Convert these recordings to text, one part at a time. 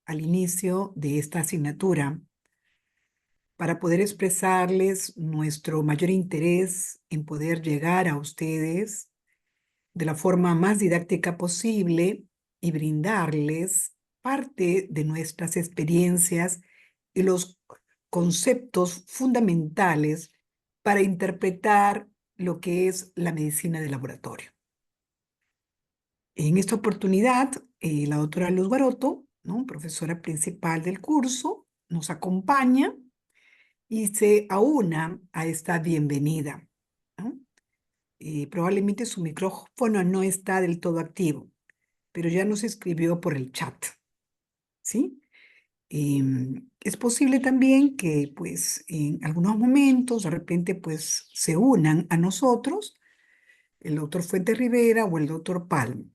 al inicio de esta asignatura para poder expresarles nuestro mayor interés en poder llegar a ustedes de la forma más didáctica posible y brindarles parte de nuestras experiencias y los conceptos fundamentales para interpretar lo que es la medicina de laboratorio. En esta oportunidad, la doctora Luz Baroto, ¿no?, profesora principal del curso, nos acompaña y se aúna a esta bienvenida, ¿no? Probablemente su micrófono no está del todo activo, pero ya nos escribió por el chat, ¿sí? Es posible también que, pues, en algunos momentos, de repente, pues, se unan a nosotros el doctor Fuentes Rivera o el doctor Palm,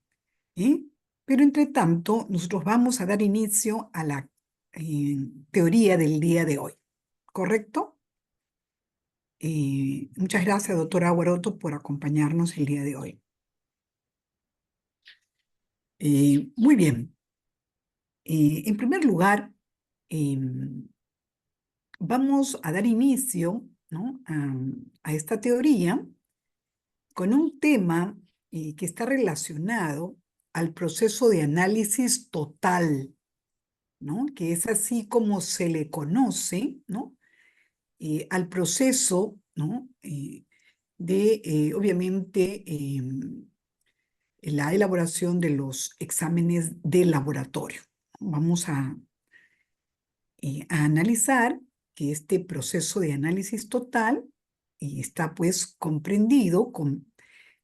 ¿eh? Pero, entre tanto, nosotros vamos a dar inicio a la teoría del día de hoy, ¿correcto? Muchas gracias, doctora Guaroto, por acompañarnos el día de hoy. Muy bien. En primer lugar, vamos a dar inicio, ¿no?, a esta teoría con un tema que está relacionado al proceso de análisis total, ¿no?, que es así como se le conoce, ¿no?, al proceso, ¿no?, obviamente, la elaboración de los exámenes de laboratorio. Vamos a analizar que este proceso de análisis total está pues comprendido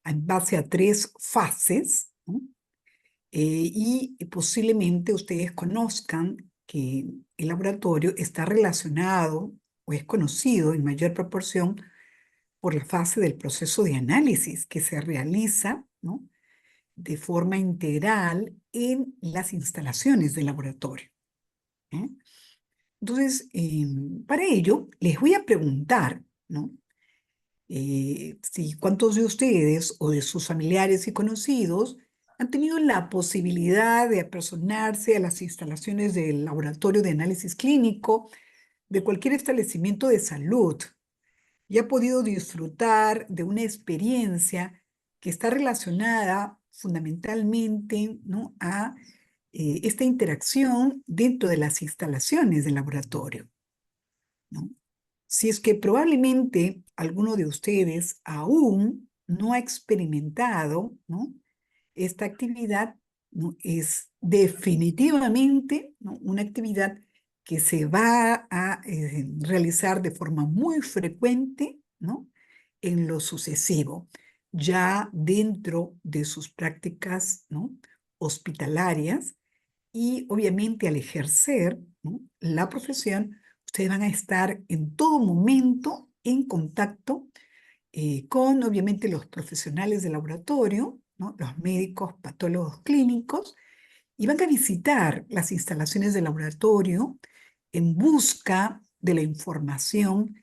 en base a 3 fases, ¿no? Y posiblemente ustedes conozcan que el laboratorio está relacionado o es conocido en mayor proporción por la fase del proceso de análisis que se realiza, ¿no?, de forma integral en las instalaciones del laboratorio, ¿eh? Entonces, para ello, les voy a preguntar, ¿no?, si cuántos de ustedes o de sus familiares y conocidos han tenido la posibilidad de apersonarse a las instalaciones del laboratorio de análisis clínico de cualquier establecimiento de salud y ha podido disfrutar de una experiencia que está relacionada fundamentalmente, ¿no?, a esta interacción dentro de las instalaciones del laboratorio, ¿no? Si es que probablemente alguno de ustedes aún no ha experimentado, ¿no?, esta actividad, ¿no?, es definitivamente, ¿no?, una actividad que se va a realizar de forma muy frecuente, ¿no?, en lo sucesivo, ya dentro de sus prácticas, ¿no?, hospitalarias, y obviamente al ejercer, ¿no?, la profesión, ustedes van a estar en todo momento en contacto con obviamente los profesionales de laboratorio, ¿no?, los médicos, patólogos clínicos, y van a visitar las instalaciones del laboratorio en busca de la información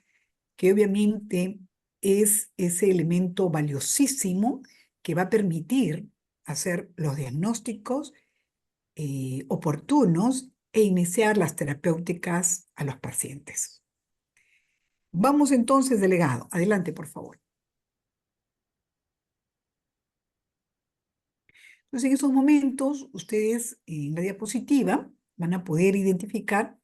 que obviamente es ese elemento valiosísimo que va a permitir hacer los diagnósticos oportunos e iniciar las terapéuticas a los pacientes. Vamos entonces, delegado. Adelante, por favor. Entonces, en esos momentos, ustedes en la diapositiva van a poder identificar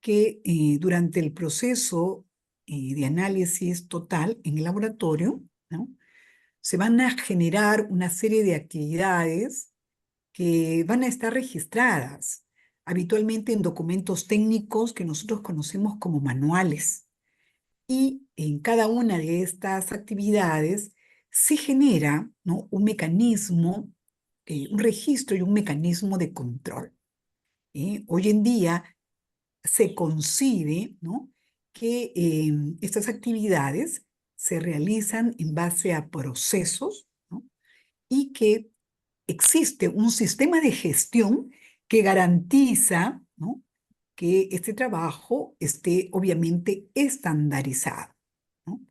que durante el proceso de análisis total en el laboratorio, ¿no?, se van a generar una serie de actividades que van a estar registradas habitualmente en documentos técnicos que nosotros conocemos como manuales. Y en cada una de estas actividades se genera, ¿no?, un mecanismo, un registro y un mecanismo de control. Hoy en día se concibe, ¿no?, que estas actividades se realizan en base a procesos, ¿no?, y que existe un sistema de gestión que garantiza, ¿no?, que este trabajo esté obviamente estandarizado, ¿no?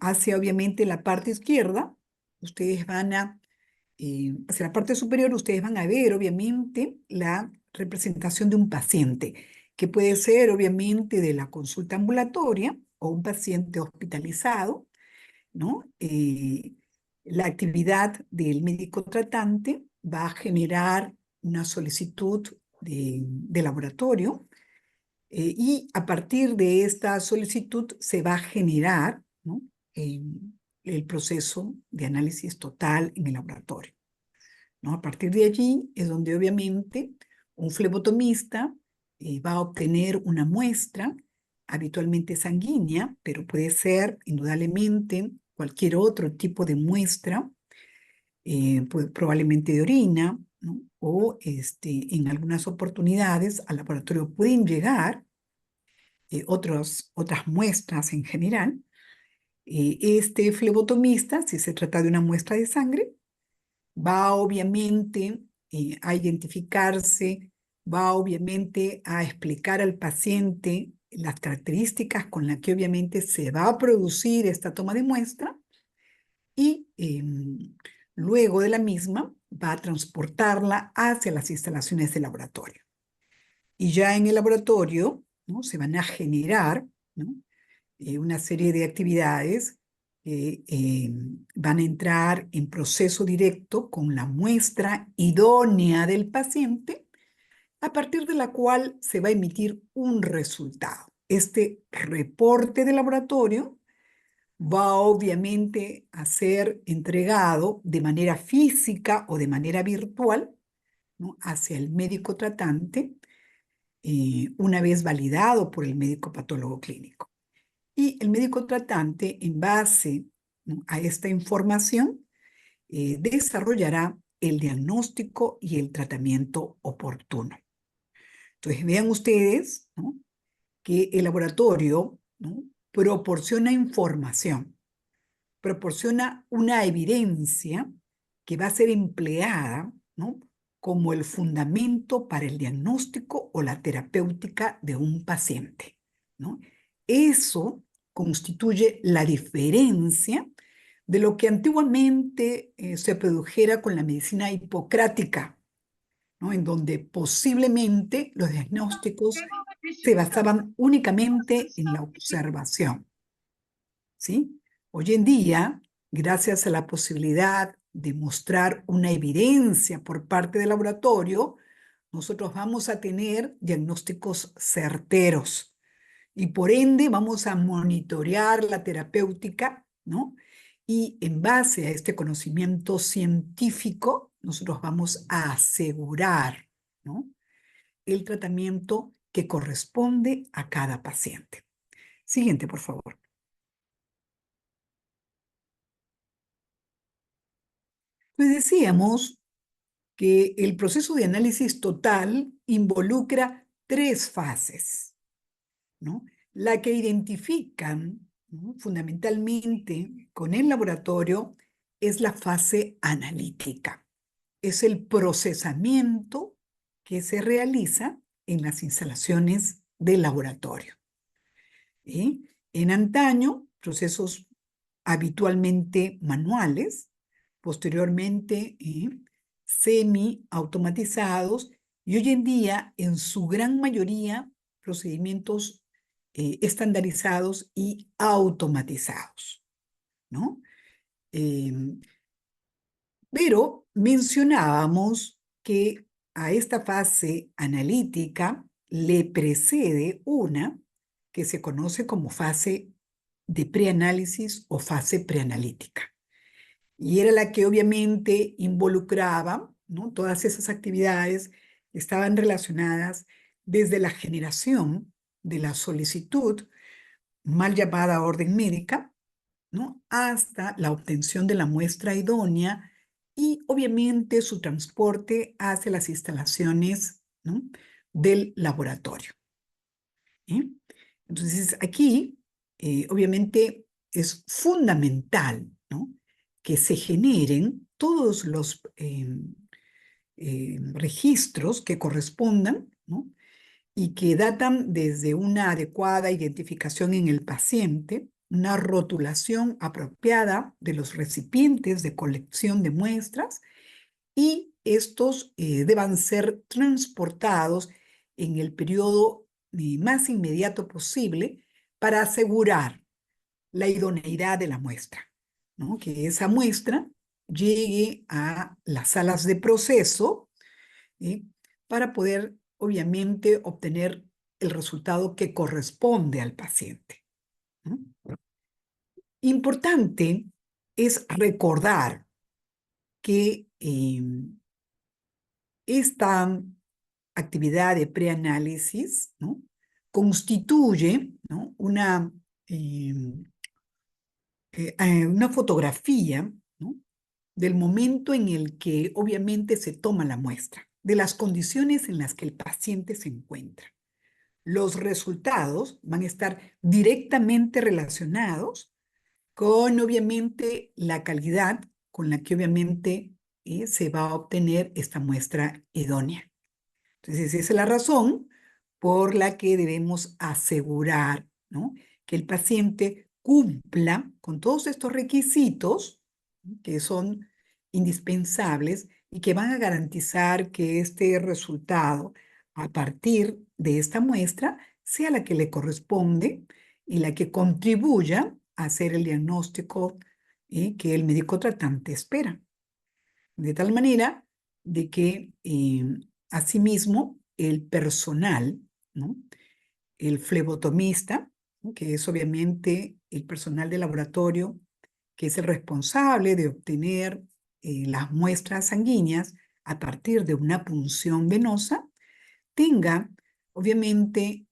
Hacia obviamente la parte izquierda, ustedes van a, hacia la parte superior, ustedes van a ver obviamente la representación de un paciente, que puede ser obviamente de la consulta ambulatoria o un paciente hospitalizado, ¿no? La actividad del médico tratante va a generar una solicitud de laboratorio y a partir de esta solicitud se va a generar, ¿no? eh, el proceso de análisis total en el laboratorio, ¿no? A partir de allí es donde obviamente un flebotomista va a obtener una muestra, habitualmente sanguínea, pero puede ser indudablemente cualquier otro tipo de muestra, pues, probablemente de orina, ¿no? O en algunas oportunidades al laboratorio pueden llegar otras muestras en general. Este flebotomista, si se trata de una muestra de sangre, va obviamente a identificarse, va obviamente a explicar al paciente las características con las que obviamente se va a producir esta toma de muestra y luego de la misma va a transportarla hacia las instalaciones del laboratorio. Y ya en el laboratorio, ¿no? Se van a generar, ¿no? Una serie de actividades que van a entrar en proceso directo con la muestra idónea del paciente, a partir de la cual se va a emitir un resultado. Este reporte de laboratorio va obviamente a ser entregado de manera física o de manera virtual, ¿no? Hacia el médico tratante, una vez validado por el médico patólogo clínico. Y el médico tratante, en base, ¿no? a esta información, desarrollará el diagnóstico y el tratamiento oportuno. Entonces, vean ustedes, ¿no? que el laboratorio, ¿no? proporciona información, proporciona una evidencia que va a ser empleada, ¿no? como el fundamento para el diagnóstico o la terapéutica de un paciente, ¿no? Eso constituye la diferencia de lo que antiguamente se produjera con la medicina hipocrática, ¿no? En donde posiblemente los diagnósticos se basaban únicamente en la observación, ¿sí? Hoy en día, gracias a la posibilidad de mostrar una evidencia por parte del laboratorio, nosotros vamos a tener diagnósticos certeros y por ende vamos a monitorear la terapéutica, ¿no? Y en base a este conocimiento científico, nosotros vamos a asegurar, ¿no? el tratamiento que corresponde a cada paciente. Siguiente, por favor. Pues decíamos que el proceso de análisis total involucra tres fases, ¿no? La que identifican, ¿no? fundamentalmente con el laboratorio es la fase analítica. Es el procesamiento que se realiza en las instalaciones del laboratorio. ¿Sí? En antaño, procesos habitualmente manuales, posteriormente semi-automatizados y hoy en día, en su gran mayoría, procedimientos estandarizados y automatizados, ¿no? Pero mencionábamos que a esta fase analítica le precede una que se conoce como fase de preanálisis o fase preanalítica. Y era la que obviamente involucraba, ¿no? Todas esas actividades que estaban relacionadas desde la generación de la solicitud, mal llamada orden médica, ¿no? hasta la obtención de la muestra idónea y obviamente su transporte hacia las instalaciones, ¿no? del laboratorio. ¿eh? Entonces aquí, obviamente, es fundamental, ¿no? que se generen todos los registros que correspondan, ¿no? y que datan desde una adecuada identificación en el paciente, una rotulación apropiada de los recipientes de colección de muestras y estos deban ser transportados en el periodo más inmediato posible para asegurar la idoneidad de la muestra, ¿no? Que esa muestra llegue a las salas de proceso, ¿sí? Para poder, obviamente, obtener el resultado que corresponde al paciente, ¿no? Importante es recordar que esta actividad de preanálisis, ¿no? Constituye, ¿no? Una fotografía, ¿no? Del momento en el que obviamente se toma la muestra, de las condiciones en las que el paciente se encuentra. Los resultados van a estar directamente relacionados con obviamente la calidad con la que obviamente se va a obtener esta muestra idónea. Entonces, esa es la razón por la que debemos asegurar, ¿no? Que el paciente cumpla con todos estos requisitos, ¿no? Que son indispensables y que van a garantizar que este resultado a partir de esta muestra sea la que le corresponde y la que contribuya a hacer el diagnóstico que el médico tratante espera. De tal manera de que asimismo el personal, ¿no? El flebotomista, ¿no? Que es obviamente el personal de laboratorio que es el responsable de obtener las muestras sanguíneas a partir de una punción venosa, tenga obviamente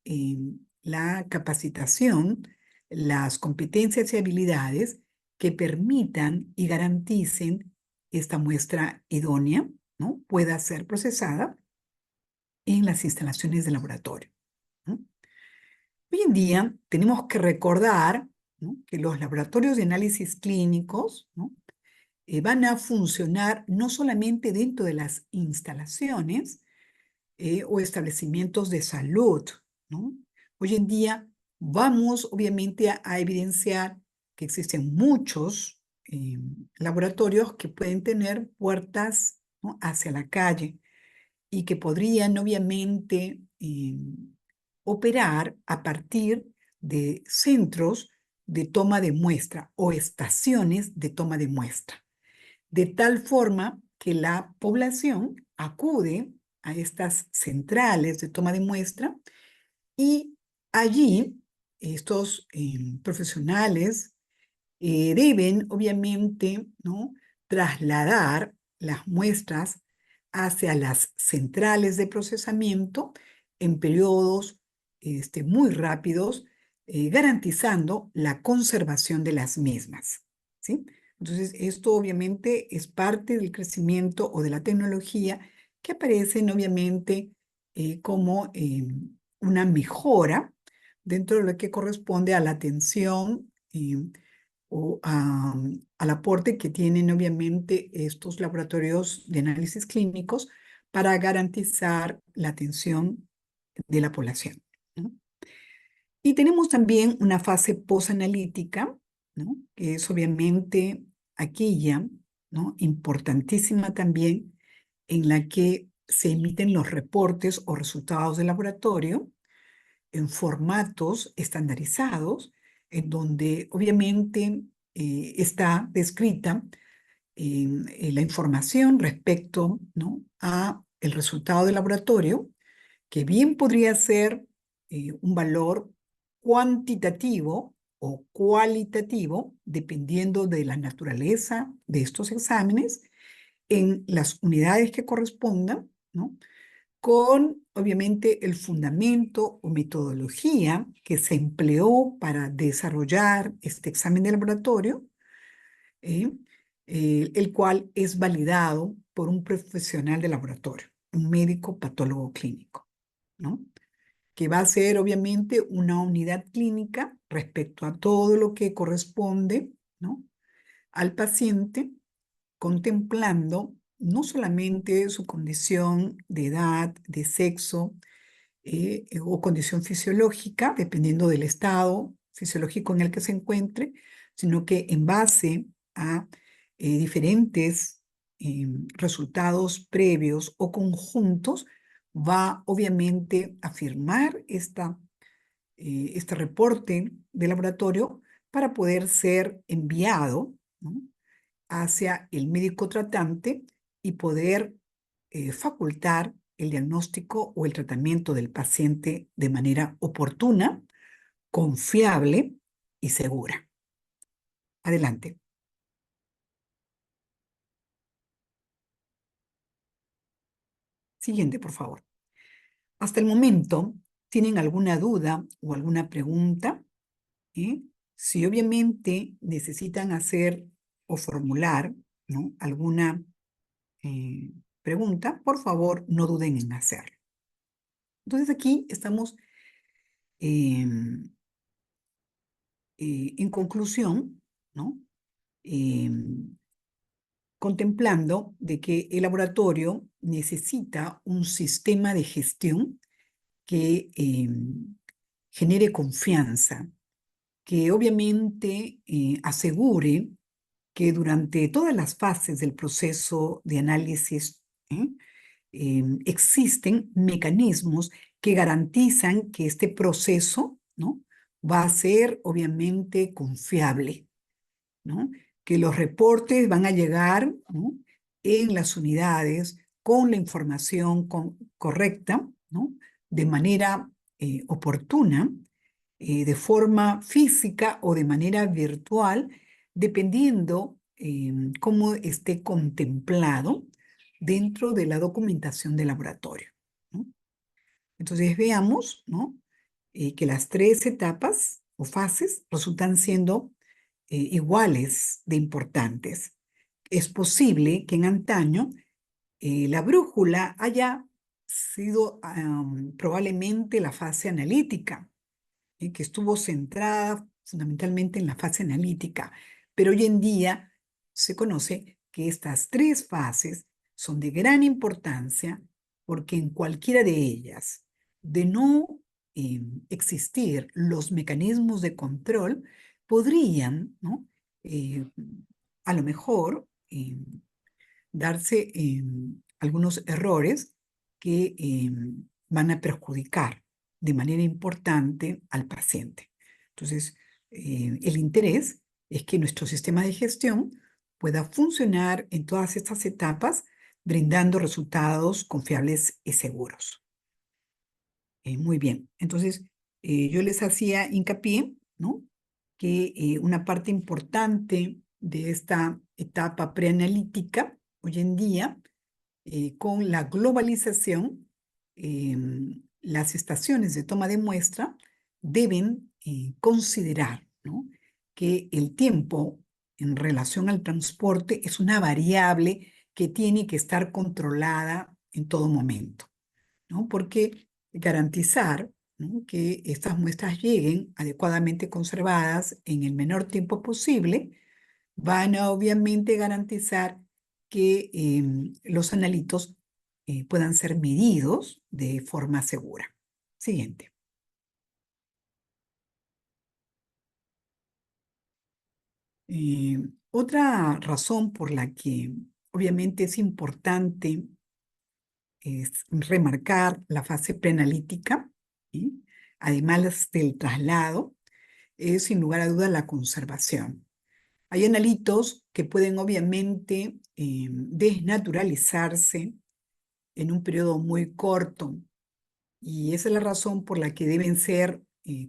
la capacitación, las competencias y habilidades que permitan y garanticen esta muestra idónea, ¿no? Pueda ser procesada en las instalaciones de laboratorio, ¿no? Hoy en día tenemos que recordar, ¿no? Que los laboratorios de análisis clínicos, ¿no? Van a funcionar no solamente dentro de las instalaciones o establecimientos de salud, ¿no? Hoy en día vamos obviamente a evidenciar que existen muchos laboratorios que pueden tener puertas, ¿no? Hacia la calle y que podrían obviamente operar a partir de centros de toma de muestra o estaciones de toma de muestra, de tal forma que la población acude a estas centrales de toma de muestra y allí estos profesionales deben, obviamente, ¿no? Trasladar las muestras hacia las centrales de procesamiento en periodos muy rápidos, garantizando la conservación de las mismas, ¿sí? Entonces, esto obviamente es parte del crecimiento o de la tecnología que aparecen obviamente como una mejora dentro de lo que corresponde a la atención o al aporte que tienen obviamente estos laboratorios de análisis clínicos para garantizar la atención de la población, ¿no? Y tenemos también una fase posanalítica, ¿no? Que es obviamente aquella, ¿no? Importantísima también, en la que se emiten los reportes o resultados del laboratorio en formatos estandarizados, en donde obviamente está descrita la información respecto, ¿no? A el resultado del laboratorio, que bien podría ser un valor cuantitativo o cualitativo, dependiendo de la naturaleza de estos exámenes, en las unidades que correspondan, ¿no? Con obviamente el fundamento o metodología que se empleó para desarrollar este examen de laboratorio, ¿eh? El cual es validado por un profesional de laboratorio, un médico patólogo clínico, ¿no? Que va a ser obviamente una unidad clínica respecto a todo lo que corresponde, ¿no? Al paciente, contemplando no solamente su condición de edad, de sexo o condición fisiológica, dependiendo del estado fisiológico en el que se encuentre, sino que en base a diferentes resultados previos o conjuntos, va obviamente a firmar este reporte de laboratorio para poder ser enviado, ¿no?, hacia el médico tratante y poder facultar el diagnóstico o el tratamiento del paciente de manera oportuna, confiable y segura. Adelante. Siguiente, por favor. Hasta el momento, ¿tienen alguna duda o alguna pregunta? Si obviamente necesitan hacer o formular, ¿no?, alguna pregunta, por favor, no duden en hacerlo. Entonces aquí estamos en conclusión, ¿no?, contemplando de que el laboratorio necesita un sistema de gestión que genere confianza, que obviamente asegure que durante todas las fases del proceso de análisis existen mecanismos que garantizan que este proceso, ¿no?, va a ser obviamente confiable, ¿no?, que los reportes van a llegar, ¿no?, en las unidades con la información correcta, ¿no?, de manera oportuna, de forma física o de manera virtual, dependiendo cómo esté contemplado dentro de la documentación del laboratorio, ¿no? Entonces veamos, ¿no?, que las 3 etapas o fases resultan siendo iguales de importantes. Es posible que en antaño la brújula haya sido probablemente la fase analítica, que estuvo centrada fundamentalmente en la fase analítica, pero hoy en día se conoce que estas 3 fases son de gran importancia porque en cualquiera de ellas, de no existir los mecanismos de control, podrían, ¿no?, a lo mejor darse algunos errores que van a perjudicar de manera importante al paciente. Entonces, el interés es que nuestro sistema de gestión pueda funcionar en todas estas etapas, brindando resultados confiables y seguros. Muy bien. Entonces, yo les hacía hincapié, ¿no?, que una parte importante de esta etapa preanalítica hoy en día, con la globalización, las estaciones de toma de muestra deben considerar, ¿no?, que el tiempo en relación al transporte es una variable que tiene que estar controlada en todo momento, ¿no?, porque garantizar, ¿no?, que estas muestras lleguen adecuadamente conservadas en el menor tiempo posible van a obviamente garantizar que los analitos puedan ser medidos de forma segura. Siguiente. Otra razón por la que obviamente es importante es remarcar la fase preanalítica, ¿sí?, además del traslado, es sin lugar a dudas la conservación. Hay analitos que pueden obviamente desnaturalizarse en un periodo muy corto y esa es la razón por la que deben ser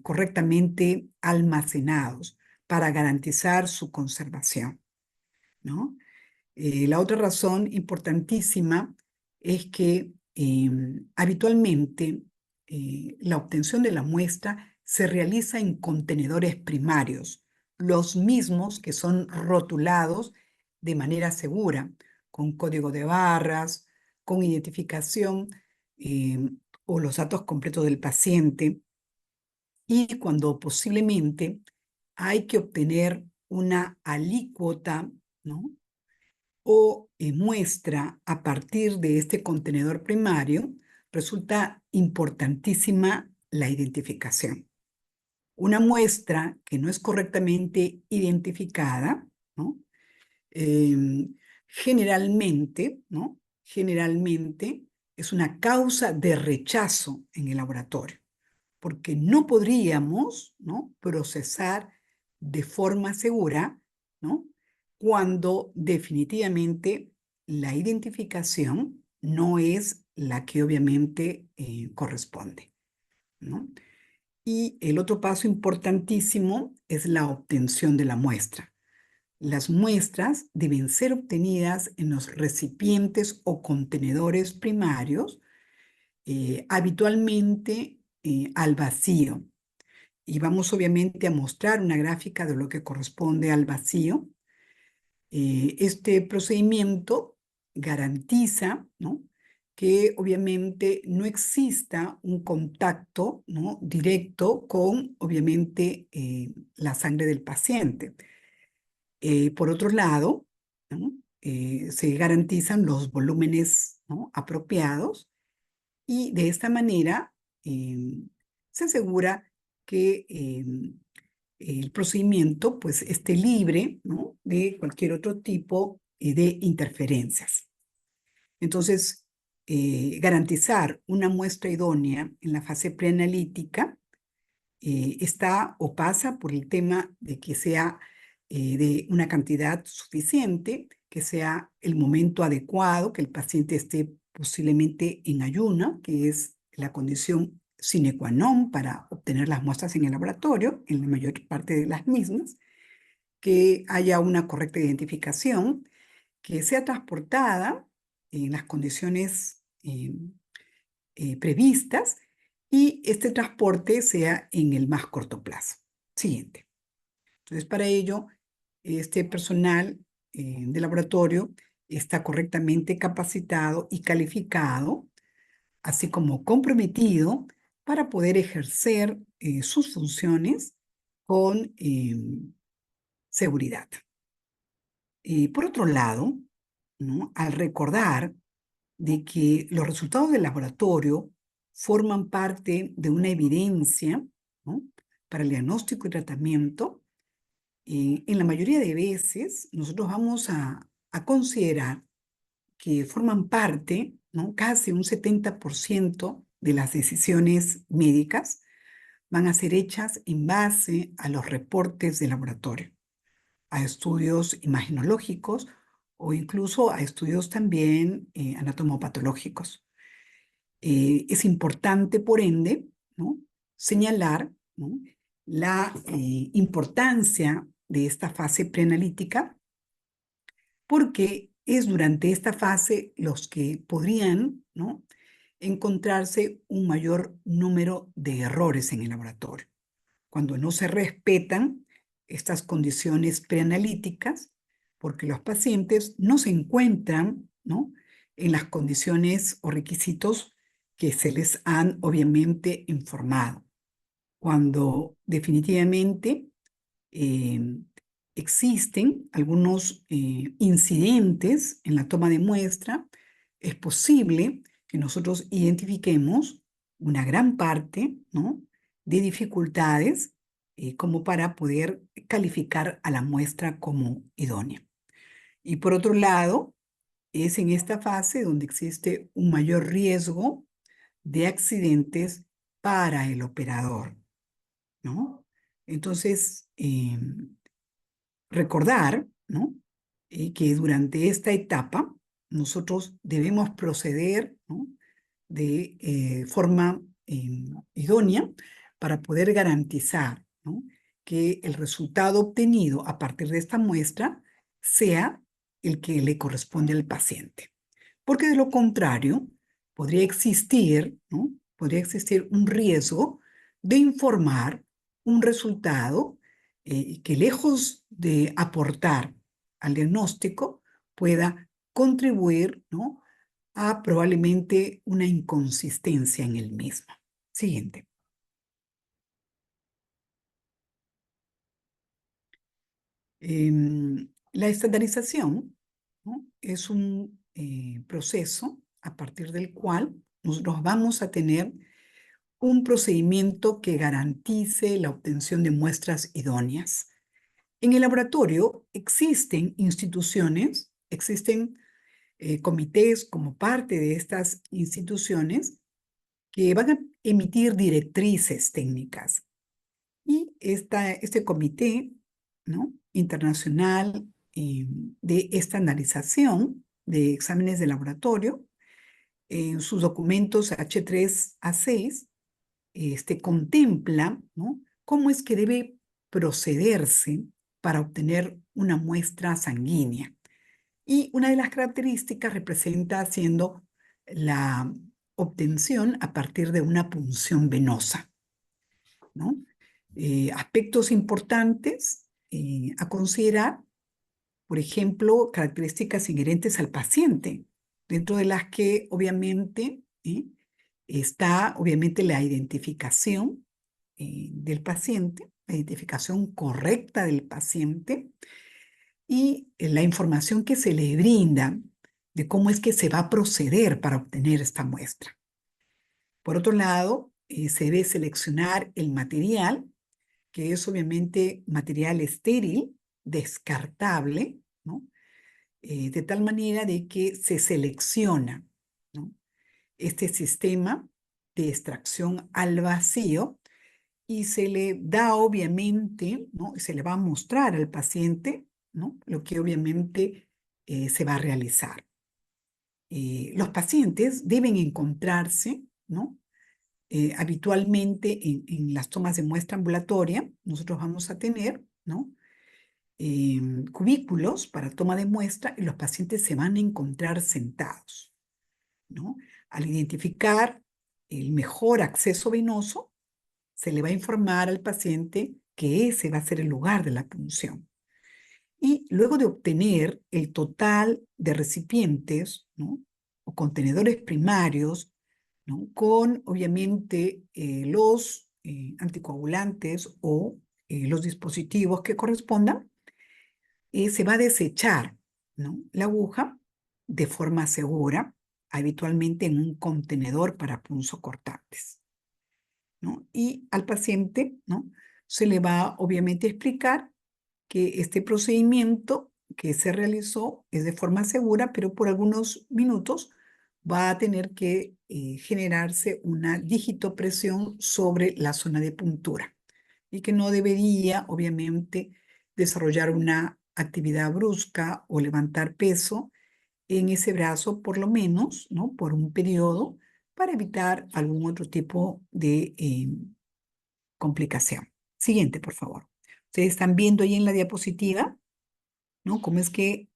correctamente almacenados para garantizar su conservación, ¿no? La otra razón importantísima es que habitualmente la obtención de la muestra se realiza en contenedores primarios, los mismos que son rotulados de manera segura, con código de barras, con identificación o los datos completos del paciente. Y cuando posiblemente hay que obtener una alícuota, ¿no?, o muestra a partir de este contenedor primario, resulta importantísima la identificación. Una muestra que no es correctamente identificada, ¿no?, generalmente, ¿no? Generalmente es una causa de rechazo en el laboratorio, porque no podríamos, ¿no?, procesar de forma segura, ¿no?, cuando definitivamente la identificación no es la que obviamente corresponde, ¿no? Y el otro paso importantísimo es la obtención de la muestra. Las muestras deben ser obtenidas en los recipientes o contenedores primarios, habitualmente al vacío. Y vamos obviamente a mostrar una gráfica de lo que corresponde al vacío. Este procedimiento garantiza, ¿no?, que obviamente no exista un contacto, ¿no?, directo con, obviamente, la sangre del paciente. Por otro lado, ¿no?, se garantizan los volúmenes, ¿no?, apropiados, y de esta manera se asegura que el procedimiento pues esté libre, ¿no?, de cualquier otro tipo de interferencias. Entonces, garantizar una muestra idónea en la fase preanalítica está o pasa por el tema de que sea de una cantidad suficiente, que sea el momento adecuado, que el paciente esté posiblemente en ayuno, que es la condición sine qua non para obtener las muestras en el laboratorio, en la mayor parte de las mismas, que haya una correcta identificación, que sea transportada en las condiciones previstas, y este transporte sea en el más corto plazo. Siguiente. Entonces, para ello, este personal de laboratorio está correctamente capacitado y calificado, así como comprometido para poder ejercer sus funciones con seguridad. Por otro lado, ¿no?, al recordar de que los resultados del laboratorio forman parte de una evidencia, ¿no?, para el diagnóstico y tratamiento, en la mayoría de veces nosotros vamos a considerar que forman parte, ¿no?, casi un 70% de las decisiones médicas van a ser hechas en base a los reportes de laboratorio, a estudios imagenológicos o incluso a estudios también anatomopatológicos. Es importante, por ende, ¿no?, señalar, ¿no?, la importancia de esta fase preanalítica, porque es durante esta fase los que podrían, ¿no?, encontrarse un mayor número de errores en el laboratorio. Cuando no se respetan estas condiciones preanalíticas, porque los pacientes no se encuentran, ¿no?, en las condiciones o requisitos que se les han obviamente informado. Cuando definitivamente eh, existen algunos incidentes en la toma de muestra, es posible que nosotros identifiquemos una gran parte, ¿no?, de dificultades como para poder calificar a la muestra como idónea. Y por otro lado, es en esta fase donde existe un mayor riesgo de accidentes para el operador, ¿no? Entonces, recordar, ¿no?, que durante esta etapa nosotros debemos proceder, ¿no?, de forma idónea para poder garantizar, ¿no?, que el resultado obtenido a partir de esta muestra sea el que le corresponde al paciente. Porque de lo contrario, podría existir, ¿no?, podría existir un riesgo de informar un resultado que, lejos de aportar al diagnóstico, pueda contribuir, ¿no?, a probablemente una inconsistencia en el mismo. Siguiente. La estandarización, ¿no?, es un proceso a partir del cual nosotros vamos a tener un procedimiento que garantice la obtención de muestras idóneas. En el laboratorio existen instituciones existen comités como parte de estas instituciones que van a emitir directrices técnicas. Y este comité, ¿no?, internacional de estandarización de exámenes de laboratorio, en sus documentos H3A6, contempla, ¿no?, cómo es que debe procederse para obtener una muestra sanguínea. Y una de las características representa siendo la obtención a partir de una punción venosa, ¿no? Aspectos importantes a considerar, por ejemplo, características inherentes al paciente, dentro de las que obviamente está obviamente la identificación del paciente, la identificación correcta del paciente y la información que se le brinda de cómo es que se va a proceder para obtener esta muestra. Por otro lado, se debe seleccionar el material, que es obviamente material estéril, descartable, ¿no? De tal manera de que se selecciona, ¿no?, este sistema de extracción al vacío y se le da obviamente, ¿no?, se le va a mostrar al paciente, ¿no?, lo que obviamente se va a realizar. Los pacientes deben encontrarse, ¿no?, habitualmente en las tomas de muestra ambulatoria. Nosotros vamos a tener, ¿no?, cubículos para toma de muestra y los pacientes se van a encontrar sentados, ¿no? Al identificar el mejor acceso venoso, se le va a informar al paciente que ese va a ser el lugar de la punción. Y luego de obtener el total de recipientes, ¿no?, o contenedores primarios, ¿no?, con obviamente los anticoagulantes o los dispositivos que correspondan, se va a desechar, ¿no?, la aguja de forma segura, habitualmente en un contenedor para punzocortantes, ¿no? Y al paciente, ¿no?, se le va obviamente a explicar que este procedimiento que se realizó es de forma segura, pero por algunos minutos va a tener que generarse una digitopresión sobre la zona de puntura y que no debería, obviamente, desarrollar una actividad brusca o levantar peso en ese brazo, por lo menos, ¿no?, por un periodo, para evitar algún otro tipo de complicación. Siguiente, por favor. Ustedes están viendo ahí en la diapositiva, ¿no?, cómo es que,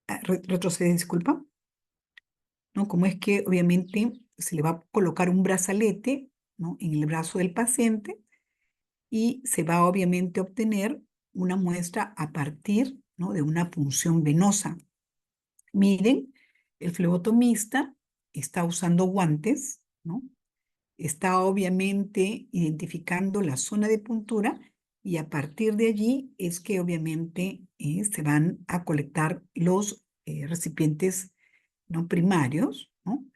retrocede, disculpa, ¿no?, cómo es que obviamente se le va a colocar un brazalete, ¿no?, en el brazo del paciente y se va obviamente a obtener una muestra a partir, ¿no?, de una punción venosa. Miren, el flebotomista está usando guantes, ¿no? Está obviamente identificando la zona de puntura y a partir de allí es que obviamente se van a colectar los recipientes no primarios, ¿no?,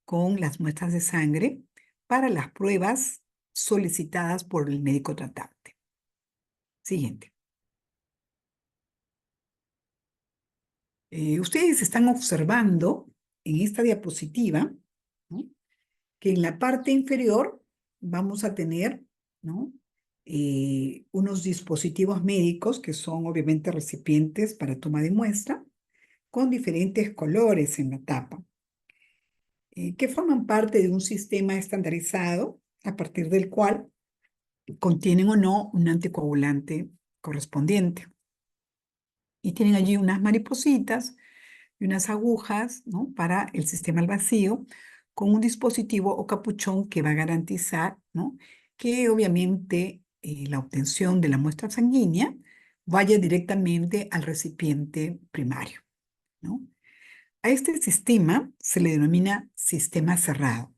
con las muestras de sangre para las pruebas solicitadas por el médico tratante. Siguiente. Ustedes están observando en esta diapositiva, ¿no?, que en la parte inferior vamos a tener, ¿no?, unos dispositivos médicos que son obviamente recipientes para toma de muestra con diferentes colores en la tapa, que forman parte de un sistema estandarizado a partir del cual contienen o no un anticoagulante correspondiente. Y tienen allí unas maripositas y unas agujas, ¿no?, para el sistema al vacío, con un dispositivo o capuchón que va a garantizar, ¿no?, que obviamente la obtención de la muestra sanguínea vaya directamente al recipiente primario, ¿no? A este sistema se le denomina sistema cerrado,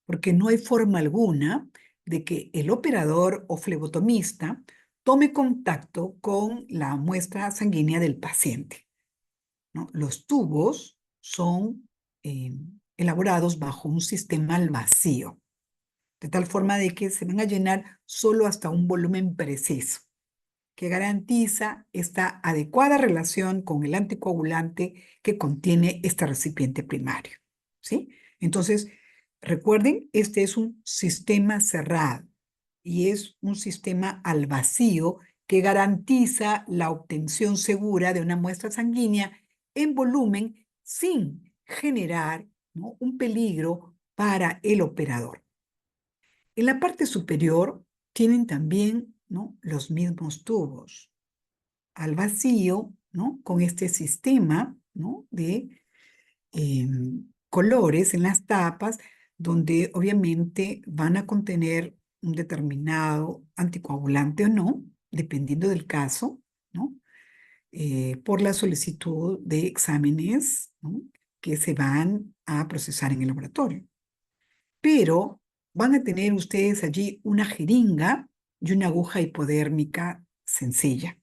porque no hay forma alguna de que el operador o flebotomista tome contacto con la muestra sanguínea del paciente, ¿no? Los tubos son elaborados bajo un sistema al vacío, de tal forma de que se van a llenar solo hasta un volumen preciso. que garantiza esta adecuada relación con el anticoagulante que contiene este recipiente primario, ¿sí? Entonces, recuerden, este es un sistema cerrado y es un sistema al vacío que garantiza la obtención segura de una muestra sanguínea en volumen sin generar, ¿no?, un peligro para el operador. En la parte superior tienen también, ¿no?, los mismos tubos al vacío, ¿no?, con este sistema, ¿no?, de colores en las tapas, donde obviamente van a contener un determinado anticoagulante o no, dependiendo del caso, ¿no? Por la solicitud de exámenes, ¿no?, que se van a procesar en el laboratorio. Pero van a tener ustedes allí una jeringa y una aguja hipodérmica sencilla,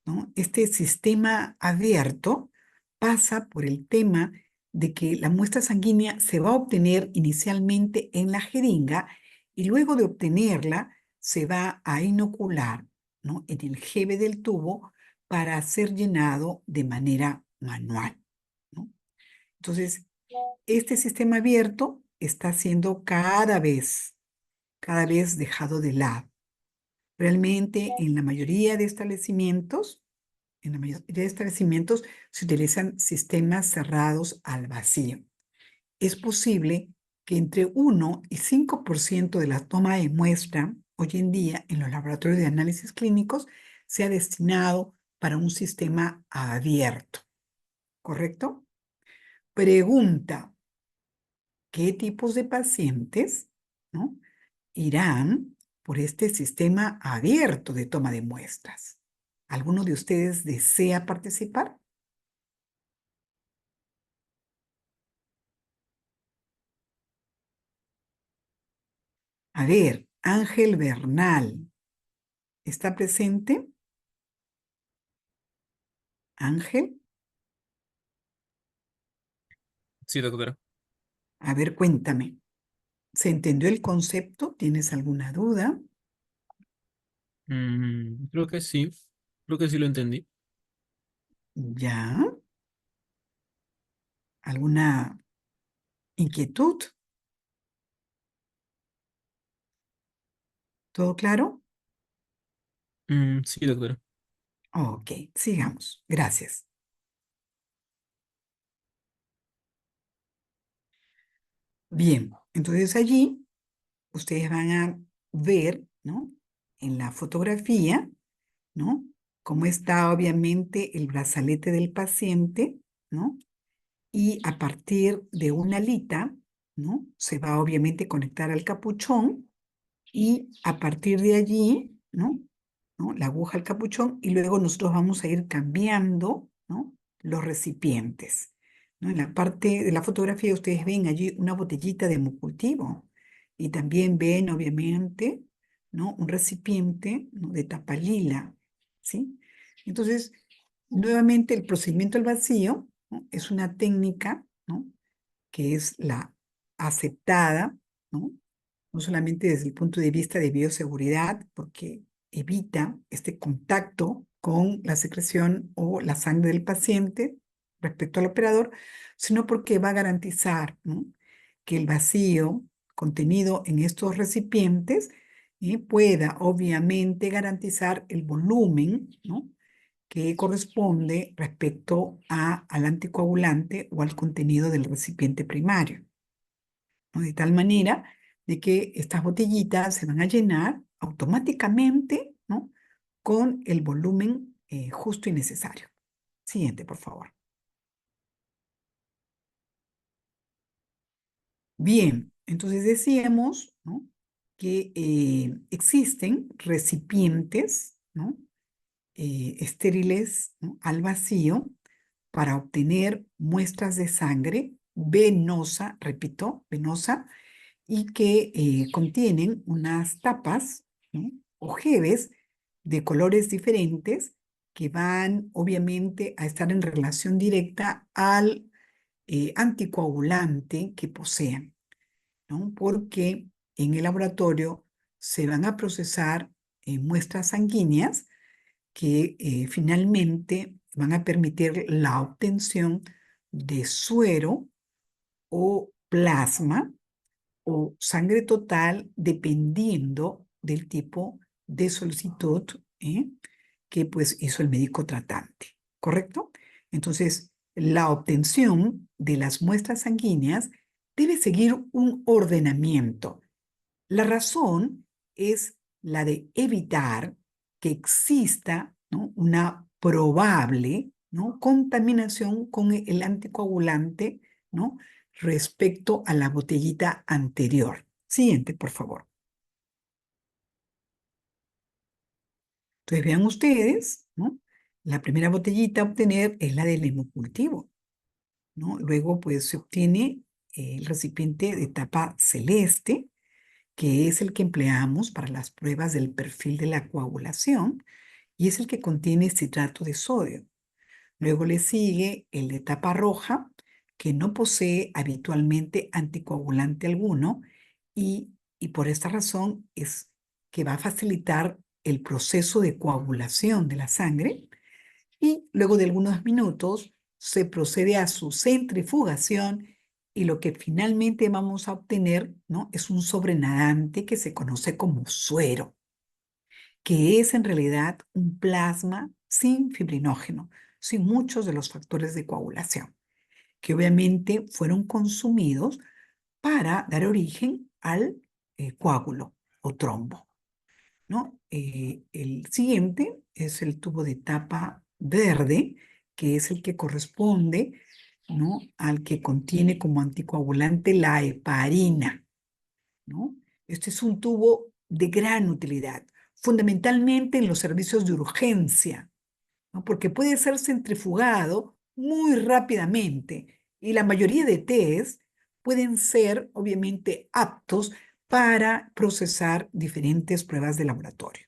¿no? Este sistema abierto pasa por el tema de que la muestra sanguínea se va a obtener inicialmente en la jeringa y luego de obtenerla se va a inocular, ¿no?, en el jebe del tubo para ser llenado de manera manual, ¿no? Entonces, este sistema abierto está siendo cada vez dejado de lado. Realmente, en la mayoría de establecimientos, se utilizan sistemas cerrados al vacío. Es posible que entre 1 y 5% de la toma de muestra hoy en día en los laboratorios de análisis clínicos sea destinado para un sistema abierto, ¿correcto? Pregunta: ¿qué tipos de pacientes, ¿no?, irán por este sistema abierto de toma de muestras? ¿Alguno de ustedes desea participar? A ver, Ángel Bernal, ¿está presente? Ángel, Sí, doctora. a ver, cuéntame. ¿Se entendió el concepto? ¿Tienes alguna duda? Creo que sí. Creo que sí lo entendí. ¿Ya? ¿Alguna inquietud? ¿Todo claro? Sí, doctora. Ok, sigamos. Gracias. Bien, entonces allí ustedes van a ver, ¿no?, en la fotografía, ¿no?, cómo está obviamente el brazalete del paciente, ¿no? Y a partir de una alita, ¿no?, se va obviamente a conectar al capuchón y a partir de allí, ¿no?, la aguja al capuchón y luego nosotros vamos a ir cambiando, ¿no?, los recipientes, ¿no? En la parte de la fotografía ustedes ven allí una botellita de hemocultivo y también ven obviamente, ¿no?, un recipiente, ¿no?, de tapa lila, ¿sí? Entonces, nuevamente el procedimiento al vacío, ¿no?, es una técnica, ¿no?, que es la aceptada, ¿no?, no solamente desde el punto de vista de bioseguridad, porque evita este contacto con la secreción o la sangre del paciente respecto al operador, sino porque va a garantizar, ¿no?, que el vacío contenido en estos recipientes pueda obviamente garantizar el volumen, ¿no?, que corresponde respecto al anticoagulante o al contenido del recipiente primario, ¿no? De tal manera de que estas botellitas se van a llenar automáticamente, ¿no?, con el volumen justo y necesario. Siguiente, por favor. Bien, entonces decíamos, ¿no?, que existen recipientes, ¿no?, estériles, ¿no?, al vacío para obtener muestras de sangre venosa, repito, venosa, y que contienen unas tapas, ¿no?, ojivas de colores diferentes que van obviamente a estar en relación directa al anticoagulante que posean, ¿no? Porque en el laboratorio se van a procesar muestras sanguíneas que finalmente van a permitir la obtención de suero o plasma o sangre total dependiendo del tipo de solicitud que pues hizo el médico tratante, ¿correcto? Entonces, la obtención de las muestras sanguíneas debe seguir un ordenamiento. La razón es la de evitar que exista, ¿no?, una probable, ¿no?, contaminación con el anticoagulante, ¿no?, respecto a la botellita anterior. Siguiente, por favor. Entonces vean ustedes, ¿no? La primera botellita a obtener es la del hemocultivo, ¿no? Luego pues se obtiene el recipiente de tapa celeste, que es el que empleamos para las pruebas del perfil de la coagulación y es el que contiene citrato de sodio. Luego le sigue el de tapa roja, que no posee habitualmente anticoagulante alguno y por esta razón es que va a facilitar el proceso de coagulación de la sangre y luego de algunos minutos se procede a su centrifugación y lo que finalmente vamos a obtener, ¿no?, es un sobrenadante que se conoce como suero, que es en realidad un plasma sin fibrinógeno, sin muchos de los factores de coagulación, que obviamente fueron consumidos para dar origen al coágulo o trombo, ¿no? El siguiente es el tubo de tapa verde, que es el que corresponde, ¿no?, al que contiene como anticoagulante la heparina, ¿no? Este es un tubo de gran utilidad, fundamentalmente en los servicios de urgencia, ¿no?, porque puede ser centrifugado muy rápidamente y la mayoría de tés pueden ser obviamente aptos para procesar diferentes pruebas de laboratorio.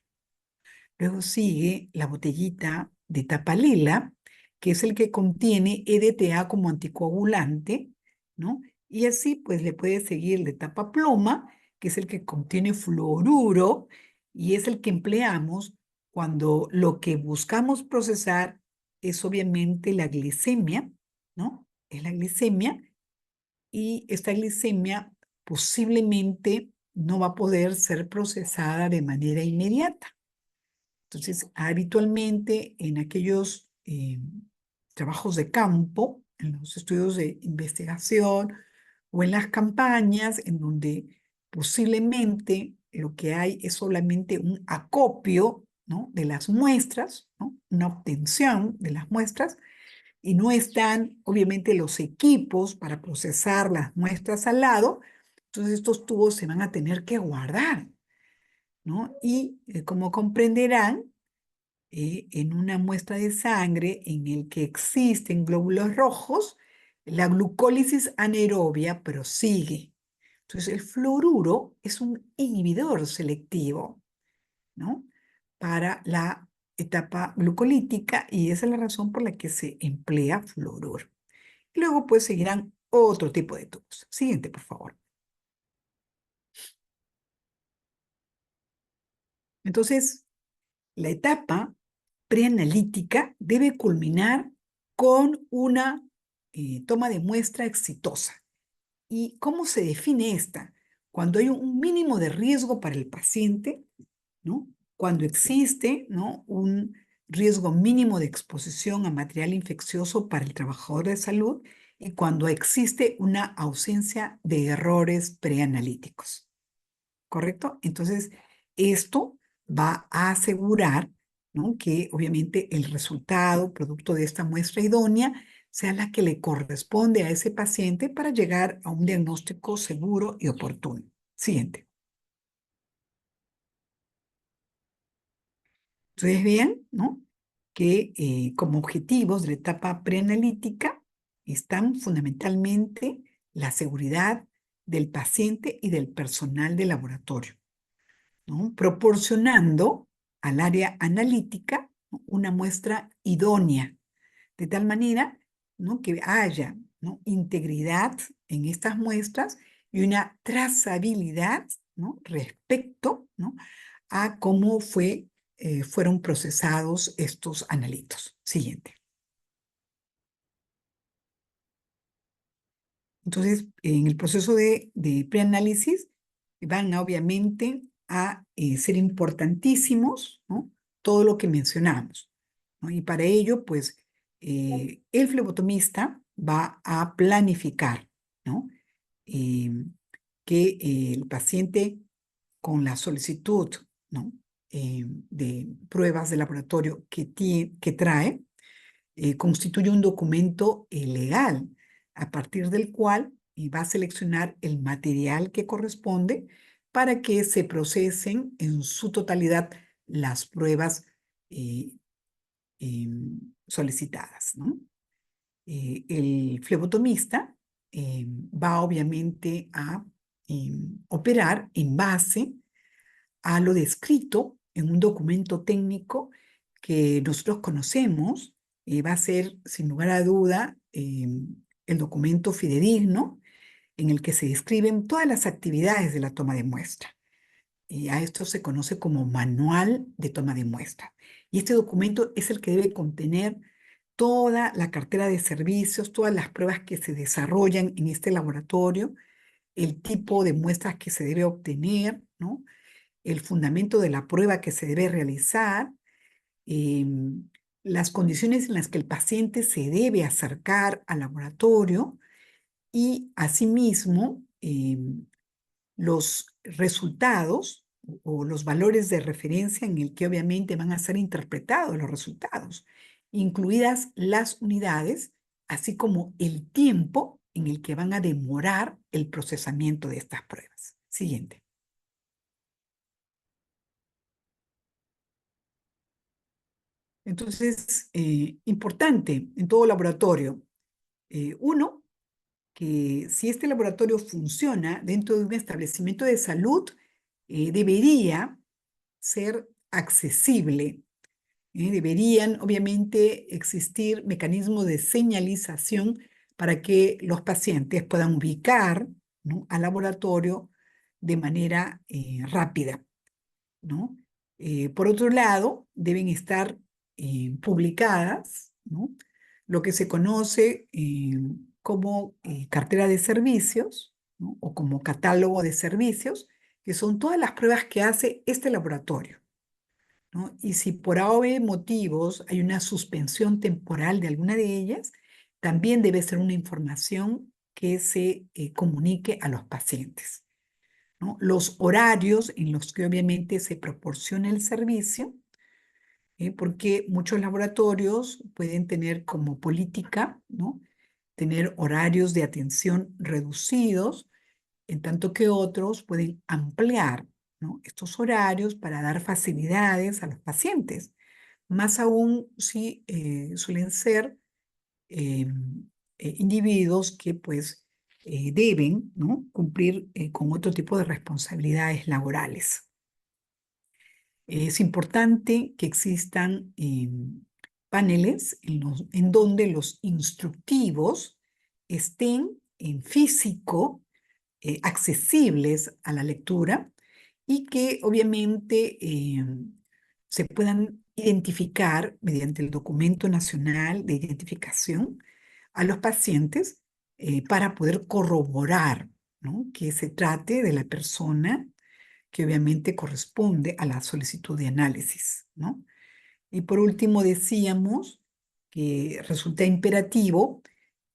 Luego sigue la botellita de tapa lila, que es el que contiene EDTA como anticoagulante, ¿no? Y así pues le puede seguir el de tapa pluma, que es el que contiene fluoruro y es el que empleamos cuando lo que buscamos procesar es obviamente la glicemia, ¿no? Es la glicemia y esta glicemia posiblemente no va a poder ser procesada de manera inmediata. Entonces, habitualmente en aquellos trabajos de campo, en los estudios de investigación o en las campañas en donde posiblemente lo que hay es solamente un acopio, ¿no?, de las muestras, ¿no?, una obtención de las muestras, y no están obviamente los equipos para procesar las muestras al lado, entonces estos tubos se van a tener que guardar, ¿no? Y como comprenderán, en una muestra de sangre en el que existen glóbulos rojos, la glucólisis anaerobia prosigue. Entonces, el fluoruro es un inhibidor selectivo, ¿no?, para la etapa glucolítica y esa es la razón por la que se emplea fluoruro. Luego, pues, seguirán otro tipo de tubos. Siguiente, por favor. Entonces, la etapa preanalítica debe culminar con una toma de muestra exitosa. ¿Y cómo se define esta? Cuando hay un mínimo de riesgo para el paciente, ¿no?, cuando existe, ¿no?, un riesgo mínimo de exposición a material infeccioso para el trabajador de salud y cuando existe una ausencia de errores preanalíticos. ¿Correcto? Entonces, esto va a asegurar, ¿no?, que obviamente el resultado, producto de esta muestra idónea, sea la que le corresponde a ese paciente para llegar a un diagnóstico seguro y oportuno. Siguiente. Ustedes vean, ¿no?, que como objetivos de la etapa preanalítica están fundamentalmente la seguridad del paciente y del personal de laboratorio, ¿no?, proporcionando al área analítica, ¿no?, una muestra idónea, de tal manera, ¿no?, que haya, ¿no?, integridad en estas muestras y una trazabilidad, ¿no?, respecto, ¿no?, a cómo fueron procesados estos analitos. Siguiente. Entonces, en el proceso de preanálisis van obviamente a ser importantísimos, ¿no? Todo lo que mencionamos, ¿no? Y para ello, pues, el flebotomista va a planificar, ¿no? Eh, que el paciente con la solicitud, ¿no? De pruebas de laboratorio que trae, constituye un documento legal a partir del cual va a seleccionar el material que corresponde para que se procesen en su totalidad las pruebas eh, solicitadas, ¿no? El flebotomista va obviamente a operar en base a lo descrito en un documento técnico que nosotros conocemos. Va a ser, sin lugar a duda, el documento fidedigno en el que se describen todas las actividades de la toma de muestra. A esto se conoce como manual de toma de muestra. Y este documento es el que debe contener toda la cartera de servicios, todas las pruebas que se desarrollan en este laboratorio, el tipo de muestras que se debe obtener, ¿no? El fundamento de la prueba que se debe realizar, las condiciones en las que el paciente se debe acercar al laboratorio y, asimismo, los resultados o los valores de referencia en el que obviamente van a ser interpretados los resultados, incluidas las unidades, así como el tiempo en el que van a demorar el procesamiento de estas pruebas. Siguiente. Entonces, importante en todo laboratorio, uno, que si este laboratorio funciona dentro de un establecimiento de salud, debería ser accesible. Deberían, obviamente, existir mecanismos de señalización para que los pacientes puedan ubicar, ¿no?, al laboratorio de manera rápida, ¿no? Por otro lado, deben estar publicadas, ¿no?, lo que se conoce como cartera de servicios, ¿no?, o como catálogo de servicios, que son todas las pruebas que hace este laboratorio, ¿no? Y si por A o B motivos hay una suspensión temporal de alguna de ellas, también debe ser una información que se comunique a los pacientes, ¿no? Los horarios en los que obviamente se proporciona el servicio, porque muchos laboratorios pueden tener como política, ¿no?, tener horarios de atención reducidos, en tanto que otros pueden ampliar, ¿no?, estos horarios para dar facilidades a los pacientes, más aún si suelen ser individuos que pues deben, ¿no?, cumplir con otro tipo de responsabilidades laborales. Es importante que existan paneles en donde los instructivos estén en físico, accesibles a la lectura, y que obviamente se puedan identificar mediante el documento nacional de identificación a los pacientes, para poder corroborar, ¿no?, que se trate de la persona que obviamente corresponde a la solicitud de análisis, ¿no? Y por último decíamos que resulta imperativo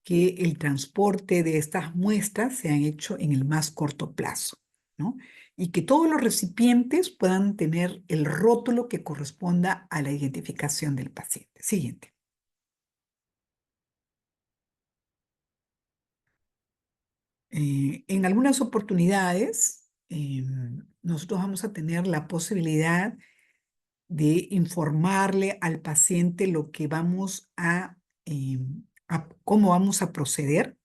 que el transporte de estas muestras sea hecho en el más corto plazo, ¿no? Y que todos los recipientes puedan tener el rótulo que corresponda a la identificación del paciente. Siguiente. En algunas oportunidades, nosotros vamos a tener la posibilidad de informarle al paciente lo que vamos cómo vamos a proceder,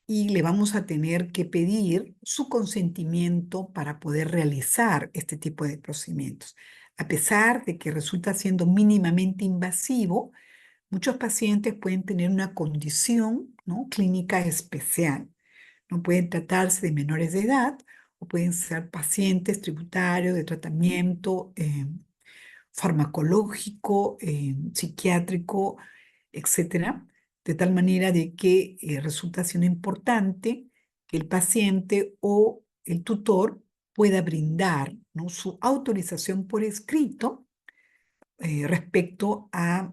y le vamos a tener que pedir su consentimiento para poder realizar este tipo de procedimientos. A pesar de que resulta siendo mínimamente invasivo, muchos pacientes pueden tener una condición, ¿no?, clínica especial. No pueden tratarse de menores de edad, o pueden ser pacientes tributarios de tratamiento farmacológico, psiquiátrico, etcétera, de tal manera de que resulta siendo importante que el paciente o el tutor pueda brindar, ¿no?, su autorización por escrito respecto a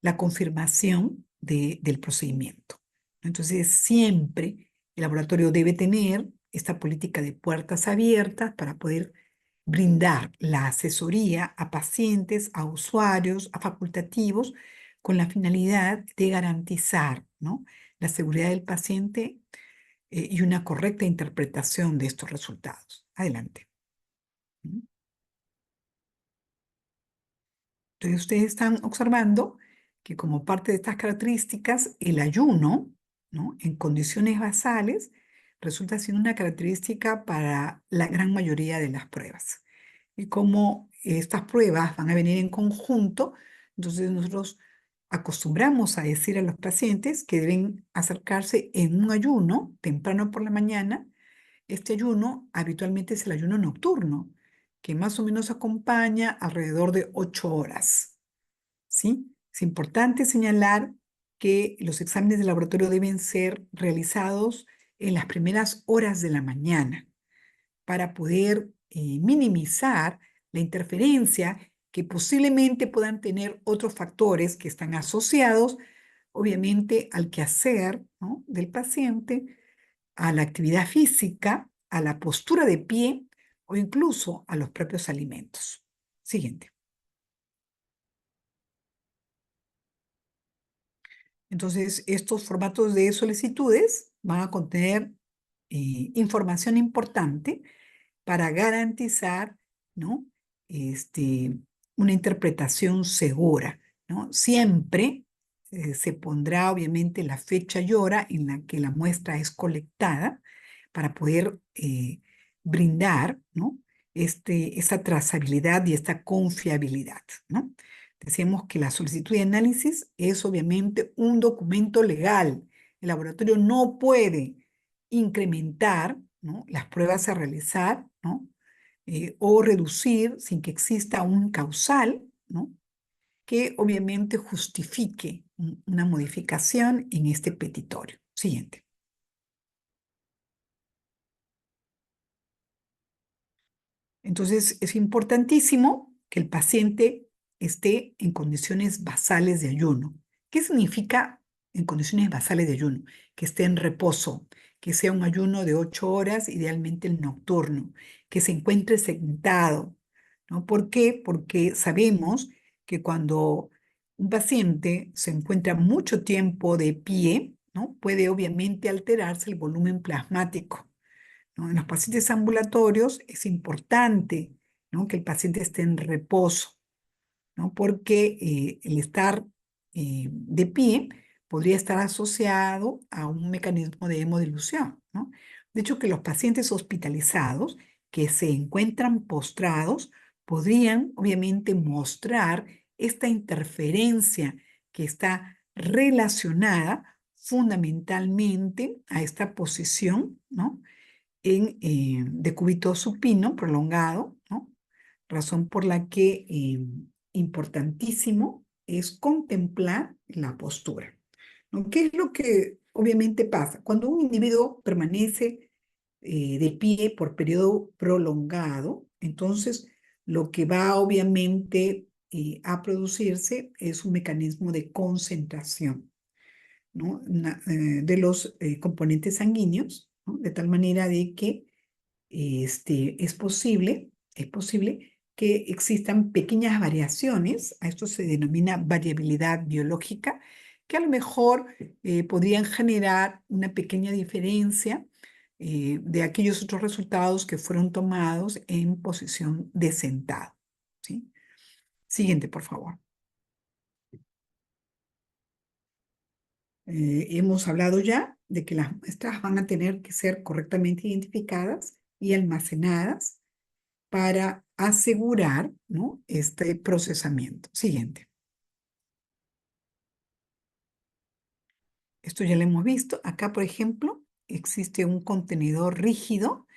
la confirmación del procedimiento. Entonces, siempre el laboratorio debe tener esta política de puertas abiertas para poder brindar la asesoría a pacientes, a usuarios, a facultativos, con la finalidad de garantizar, ¿no?, la seguridad del paciente y una correcta interpretación de estos resultados. Adelante. Entonces, ustedes están observando que como parte de estas características, el ayuno, ¿no?, en condiciones basales resulta siendo una característica para la gran mayoría de las pruebas. Y como estas pruebas van a venir en conjunto, entonces nosotros acostumbramos a decir a los pacientes que deben acercarse en un ayuno temprano por la mañana. Este ayuno habitualmente es el ayuno nocturno, que más o menos acompaña alrededor de 8 horas, ¿sí? Es importante señalar que los exámenes de laboratorio deben ser realizados en las primeras horas de la mañana para poder minimizar la interferencia que posiblemente puedan tener otros factores que están asociados, obviamente, al quehacer, ¿no?, del paciente, a la actividad física, a la postura de pie o incluso a los propios alimentos. Siguiente. Entonces, estos formatos de solicitudes van a contener información importante para garantizar, ¿no?, una interpretación segura, ¿no? Siempre se pondrá obviamente la fecha y hora en la que la muestra es colectada para poder brindar, ¿no?, esta trazabilidad y esta confiabilidad, ¿no? Decíamos que la solicitud de análisis es obviamente un documento legal. El laboratorio no puede incrementar, ¿no?, las pruebas a realizar, ¿no?, o reducir sin que exista un causal, ¿no?, que obviamente justifique una modificación en este petitorio. Siguiente. Entonces, es importantísimo que el paciente esté en condiciones basales de ayuno. ¿Qué significa en condiciones basales de ayuno? Que esté en reposo, que sea un ayuno de 8 horas, idealmente el nocturno, que se encuentre sentado, ¿no? ¿Por qué? Porque sabemos que cuando un paciente se encuentra mucho tiempo de pie, ¿no?, puede obviamente alterarse el volumen plasmático, ¿no? En los pacientes ambulatorios es importante, ¿no?, que el paciente esté en reposo, ¿no?, porque el estar de pie podría estar asociado a un mecanismo de hemodilución, ¿no? De hecho, que los pacientes hospitalizados que se encuentran postrados podrían obviamente mostrar esta interferencia que está relacionada fundamentalmente a esta posición, ¿no?, decúbito supino prolongado, ¿no?, razón por la que importantísimo es contemplar la postura, ¿no? ¿Qué es lo que obviamente pasa? Cuando un individuo permanece de pie por periodo prolongado, entonces lo que va obviamente a producirse es un mecanismo de concentración, ¿no?, de los componentes sanguíneos, ¿no?, de tal manera de que es posible que existan pequeñas variaciones, a esto se denomina variabilidad biológica, que a lo mejor podrían generar una pequeña diferencia de aquellos otros resultados que fueron tomados en posición de sentado, ¿sí? Siguiente, por favor. Hemos hablado ya de que las muestras van a tener que ser correctamente identificadas y almacenadas para asegurar, ¿no?, este procesamiento. Siguiente. Esto ya lo hemos visto. Acá, por ejemplo, existe un contenedor rígido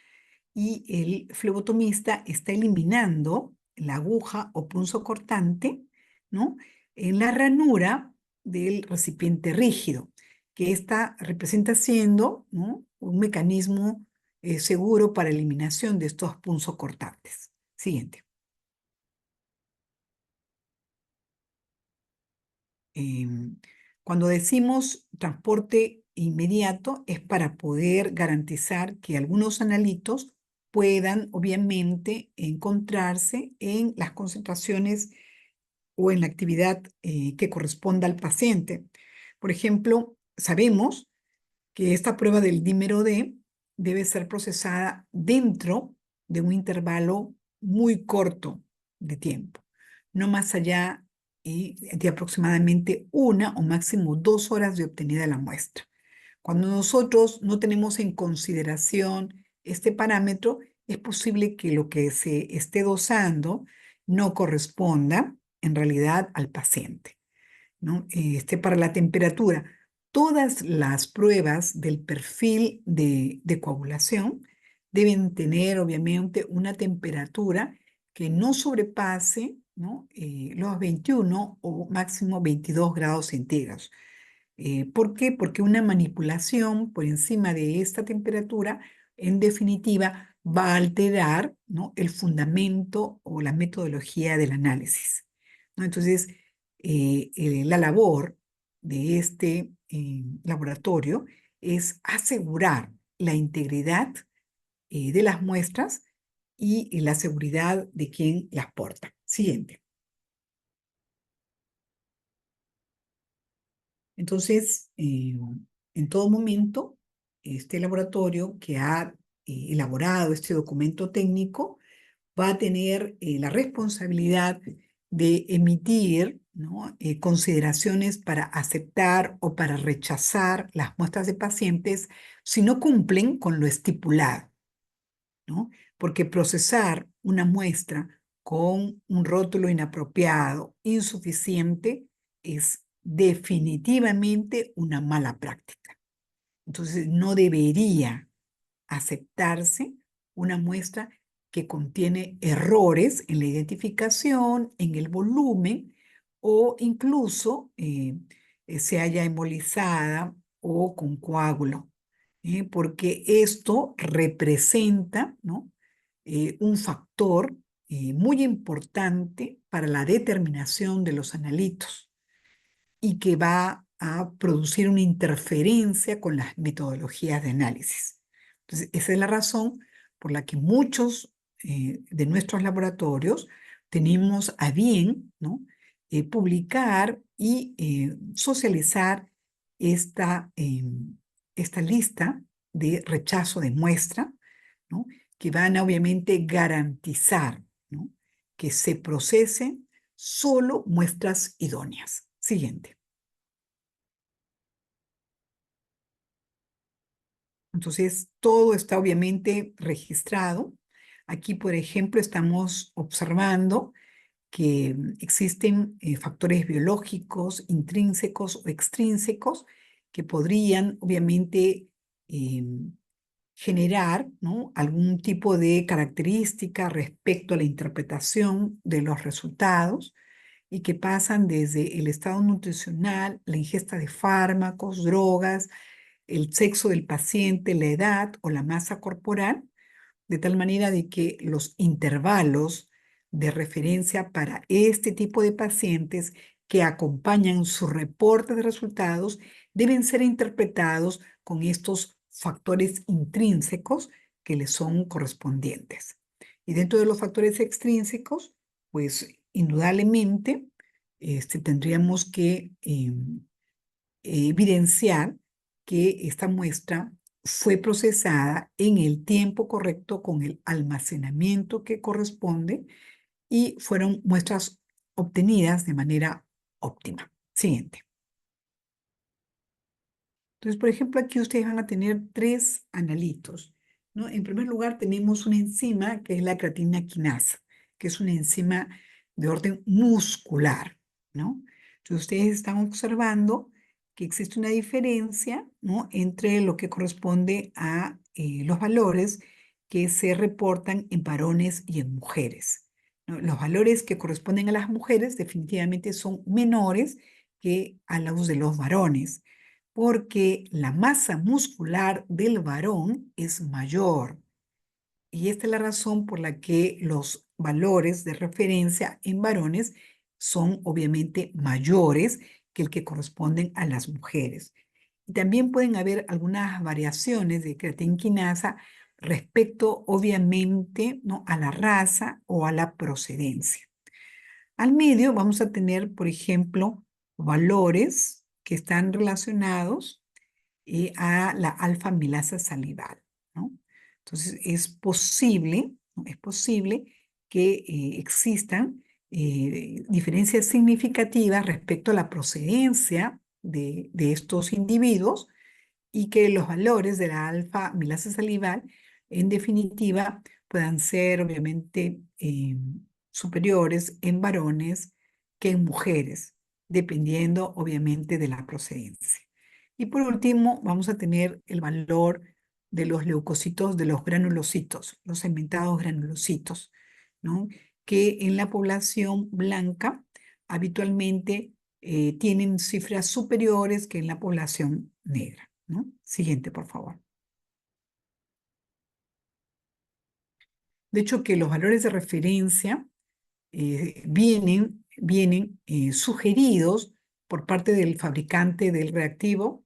y el flebotomista está eliminando la aguja o punzocortante, ¿no?, en la ranura del recipiente rígido, que esta representa siendo, ¿no?, un mecanismo seguro para eliminación de estos punzocortantes. Siguiente. Em, Cuando decimos transporte inmediato es para poder garantizar que algunos analitos puedan obviamente encontrarse en las concentraciones o en la actividad que corresponda al paciente. Por ejemplo, sabemos que esta prueba del dímero D debe ser procesada dentro de un intervalo muy corto de tiempo, no más allá de aproximadamente 1 o máximo 2 horas de obtenida la muestra. Cuando nosotros no tenemos en consideración este parámetro, es posible que lo que se esté dosando no corresponda en realidad al paciente, ¿no? Para la temperatura, todas las pruebas del perfil de coagulación deben tener obviamente una temperatura que no sobrepase, ¿no?, los 21 o máximo 22 grados centígrados. ¿Por qué? Porque una manipulación por encima de esta temperatura, en definitiva, va a alterar, ¿no?, el fundamento o la metodología del análisis, ¿no? Entonces, la labor de este laboratorio es asegurar la integridad de las muestras y la seguridad de quien las porta. Siguiente. Entonces, en todo momento, este laboratorio que ha elaborado este documento técnico va a tener la responsabilidad de emitir, ¿no?, consideraciones para aceptar o para rechazar las muestras de pacientes si no cumplen con lo estipulado, ¿no? Porque procesar una muestra con un rótulo inapropiado, insuficiente, es definitivamente una mala práctica. Entonces, no debería aceptarse una muestra que contiene errores en la identificación, en el volumen o incluso se haya embolizada o con coágulo, porque esto representa, ¿no?, un factor muy importante para la determinación de los analitos y que va a producir una interferencia con las metodologías de análisis. Entonces, esa es la razón por la que muchos de nuestros laboratorios tenemos a bien, ¿no?, publicar y socializar esta, esta lista de rechazo de muestra, ¿no?, que van a obviamente garantizar, ¿no?, que se procesen solo muestras idóneas. Siguiente. Entonces, todo está obviamente registrado. Aquí, por ejemplo, estamos observando que existen factores biológicos intrínsecos o extrínsecos que podrían, obviamente, generar, ¿no?, algún tipo de característica respecto a la interpretación de los resultados y que pasan desde el estado nutricional, la ingesta de fármacos, drogas, el sexo del paciente, la edad o la masa corporal, de tal manera de que los intervalos de referencia para este tipo de pacientes que acompañan su reporte de resultados deben ser interpretados con estos factores intrínsecos que les son correspondientes. Y dentro de los factores extrínsecos, pues indudablemente tendríamos que evidenciar que esta muestra fue procesada en el tiempo correcto con el almacenamiento que corresponde y fueron muestras obtenidas de manera óptima. Siguiente. Entonces, por ejemplo, aquí ustedes van a tener 3 analitos, ¿no? En primer lugar, tenemos una enzima que es la creatinina quinasa, que es una enzima de orden muscular, ¿no? Entonces, ustedes están observando que existe una diferencia, ¿no?, entre lo que corresponde a los valores que se reportan en varones y en mujeres, ¿no? Los valores que corresponden a las mujeres definitivamente son menores que a los de los varones, porque la masa muscular del varón es mayor. Y esta es la razón por la que los valores de referencia en varones son obviamente mayores que el que corresponden a las mujeres. Y también pueden haber algunas variaciones de creatina quinasa respecto, obviamente, ¿no?, a la raza o a la procedencia. Al medio vamos a tener, por ejemplo, valores que están relacionados a la alfa-amilasa salival, ¿no? Entonces, es posible, ¿no?, es posible que existan diferencias significativas respecto a la procedencia de estos individuos y que los valores de la alfa-amilasa salival, en definitiva, puedan ser obviamente superiores en varones que en mujeres, dependiendo obviamente de la procedencia. Y por último, vamos a tener el valor de los leucocitos, de los granulocitos, los segmentados granulocitos, ¿no?, que en la población blanca habitualmente tienen cifras superiores que en la población negra, ¿no? Siguiente, por favor. De hecho, que los valores de referencia vienen sugeridos por parte del fabricante del reactivo,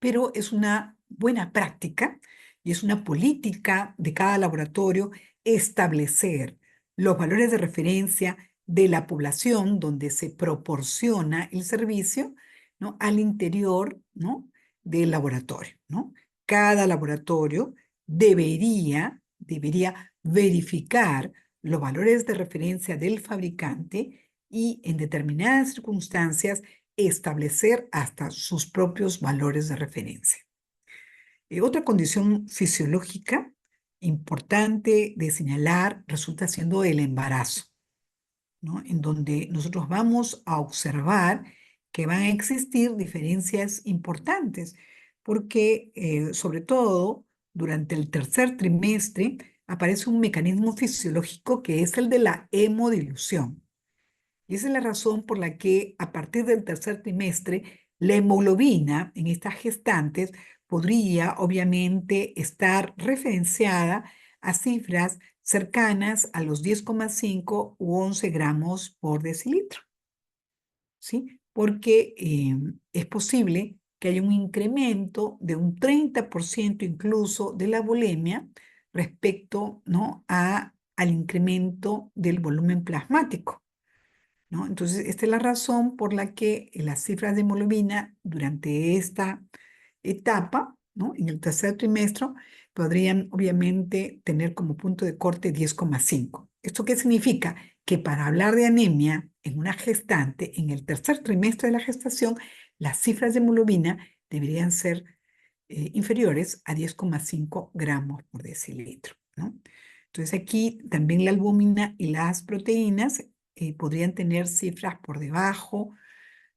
pero es una buena práctica y es una política de cada laboratorio establecer los valores de referencia de la población donde se proporciona el servicio, ¿no?, al interior, ¿no?, del laboratorio, ¿no? Cada laboratorio debería verificar los valores de referencia del fabricante y en determinadas circunstancias establecer hasta sus propios valores de referencia. Otra condición fisiológica importante de señalar resulta siendo el embarazo, ¿no?, en donde nosotros vamos a observar que van a existir diferencias importantes, porque sobre todo durante el tercer trimestre aparece un mecanismo fisiológico que es el de la hemodilución. Y esa es la razón por la que a partir del tercer trimestre, la hemoglobina en estas gestantes podría obviamente estar referenciada a cifras cercanas a los 10,5 u 11 gramos por decilitro, ¿sí? Porque es posible que haya un incremento de un 30% incluso de la bulimia respecto, ¿no?, al incremento del volumen plasmático, ¿no? Entonces, esta es la razón por la que las cifras de hemoglobina durante esta etapa, ¿no?, en el tercer trimestre, podrían obviamente tener como punto de corte 10,5. ¿Esto qué significa? Que para hablar de anemia en una gestante, en el tercer trimestre de la gestación, las cifras de hemoglobina deberían ser inferiores a 10,5 gramos por decilitro, ¿no? Entonces aquí también la albúmina y las proteínas podrían tener cifras por debajo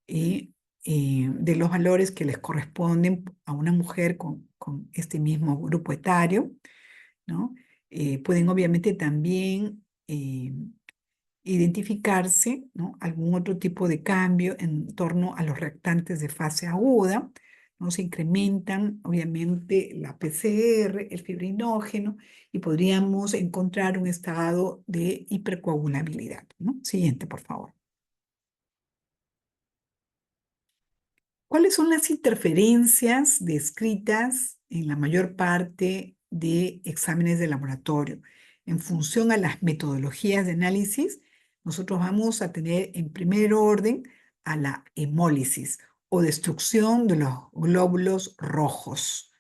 de los valores que les corresponden a una mujer con este mismo grupo etario, ¿no? Pueden obviamente también identificarse, ¿no?, algún otro tipo de cambio en torno a los reactantes de fase aguda, ¿no? Se incrementan obviamente la PCR, el fibrinógeno, y podríamos encontrar un estado de hipercoagulabilidad, ¿no? Siguiente, por favor. ¿Cuáles son las interferencias descritas en la mayor parte de exámenes de laboratorio? En función a las metodologías de análisis, nosotros vamos a tener en primer orden a la hemólisis o destrucción de los glóbulos rojos,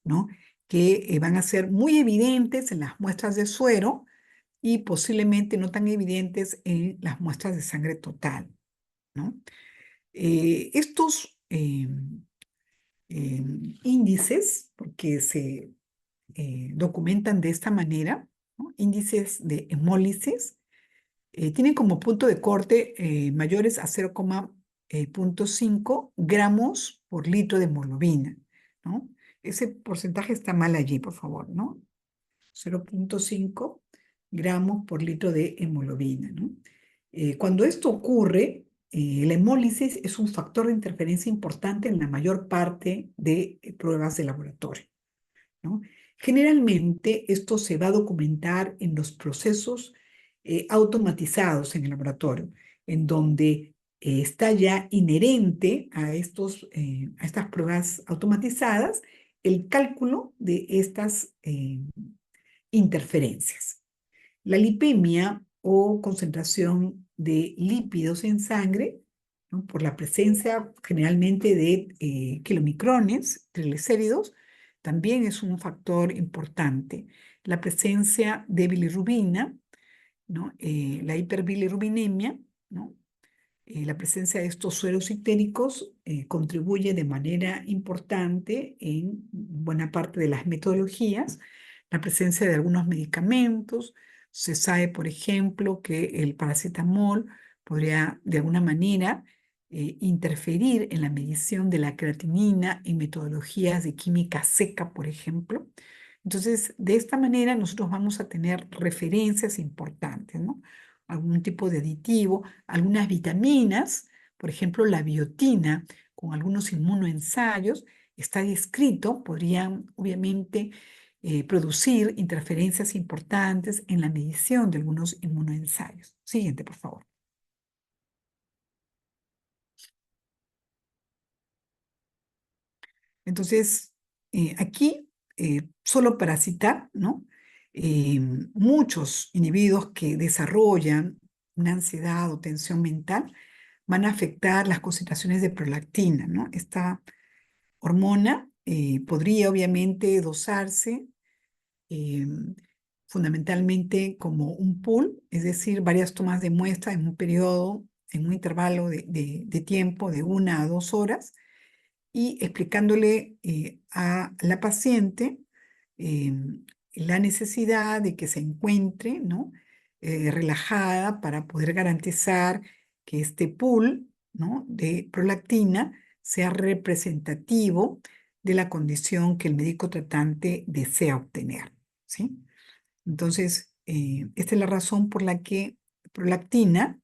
¿no?, que van a ser muy evidentes en las muestras de suero y posiblemente no tan evidentes en las muestras de sangre total, ¿no? Estos índices, porque se documentan de esta manera, ¿no?, índices de hemólisis, tienen como punto de corte mayores a 0,0 0,5 gramos por litro de hemoglobina, ¿no? Ese porcentaje está mal allí, por favor, ¿no? 0,5 gramos por litro de hemoglobina, ¿no? Cuando esto ocurre, la hemólisis es un factor de interferencia importante en la mayor parte de pruebas de laboratorio, ¿no? Generalmente esto se va a documentar en los procesos automatizados en el laboratorio, en donde está ya inherente a estas pruebas automatizadas el cálculo de estas interferencias. La lipemia o concentración de lípidos en sangre, ¿no? Por la presencia generalmente de kilomicrones, triglicéridos, también es un factor importante. La presencia de bilirrubina, ¿no? La hiperbilirrubinemia, ¿no? La presencia de estos sueros itéricos contribuye de manera importante en buena parte de las metodologías. La presencia de algunos medicamentos. Se sabe, por ejemplo, que el paracetamol podría de alguna manera interferir en la medición de la creatinina en metodologías de química seca, por ejemplo. Entonces, de esta manera nosotros vamos a tener referencias importantes, ¿no? Algún tipo de aditivo, algunas vitaminas, por ejemplo, la biotina, con algunos inmunoensayos, está descrito, podrían obviamente producir interferencias importantes en la medición de algunos inmunoensayos. Siguiente, por favor. Entonces, aquí, solo para citar, ¿no? Muchos individuos que desarrollan una ansiedad o tensión mental van a afectar las concentraciones de prolactina, ¿no? Esta hormona podría obviamente dosarse eh, fundamentalmente como un pool, es decir, varias tomas de muestra en un periodo, en un intervalo de tiempo de 1 a 2 horas, y explicándole a la paciente eh, la necesidad de que se encuentre, ¿no? Relajada para poder garantizar que este pool, ¿no? de prolactina sea representativo de la condición que el médico tratante desea obtener, ¿sí? Entonces, esta es la razón por la que prolactina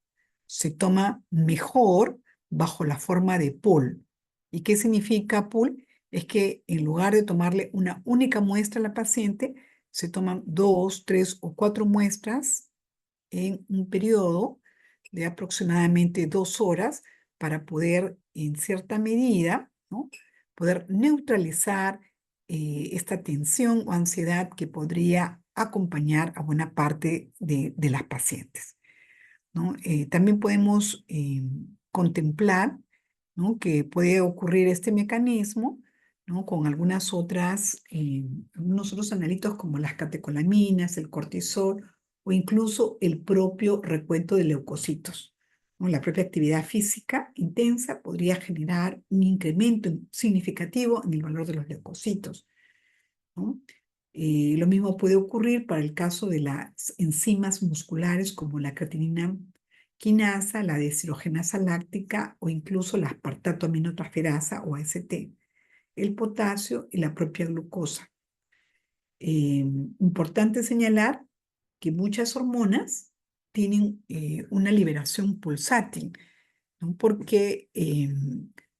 se toma mejor bajo la forma de pool. ¿Y qué significa pool? Es que en lugar de tomarle una única muestra a la paciente, se toman 2, 3 o 4 muestras en un periodo de aproximadamente 2 horas para poder, en cierta medida, ¿no? poder neutralizar esta tensión o ansiedad que podría acompañar a buena parte de las pacientes, ¿no? También podemos contemplar, ¿no? que puede ocurrir este mecanismo, ¿no? con algunos otros analitos como las catecolaminas, el cortisol o incluso el propio recuento de leucocitos, ¿no? La propia actividad física intensa podría generar un incremento significativo en el valor de los leucocitos, ¿no? Lo mismo puede ocurrir para el caso de las enzimas musculares como la creatinina quinasa, la deshidrogenasa láctica o incluso la aspartato aminotransferasa o AST, el potasio y la propia glucosa. Importante señalar que muchas hormonas tienen una liberación pulsátil, ¿no? Porque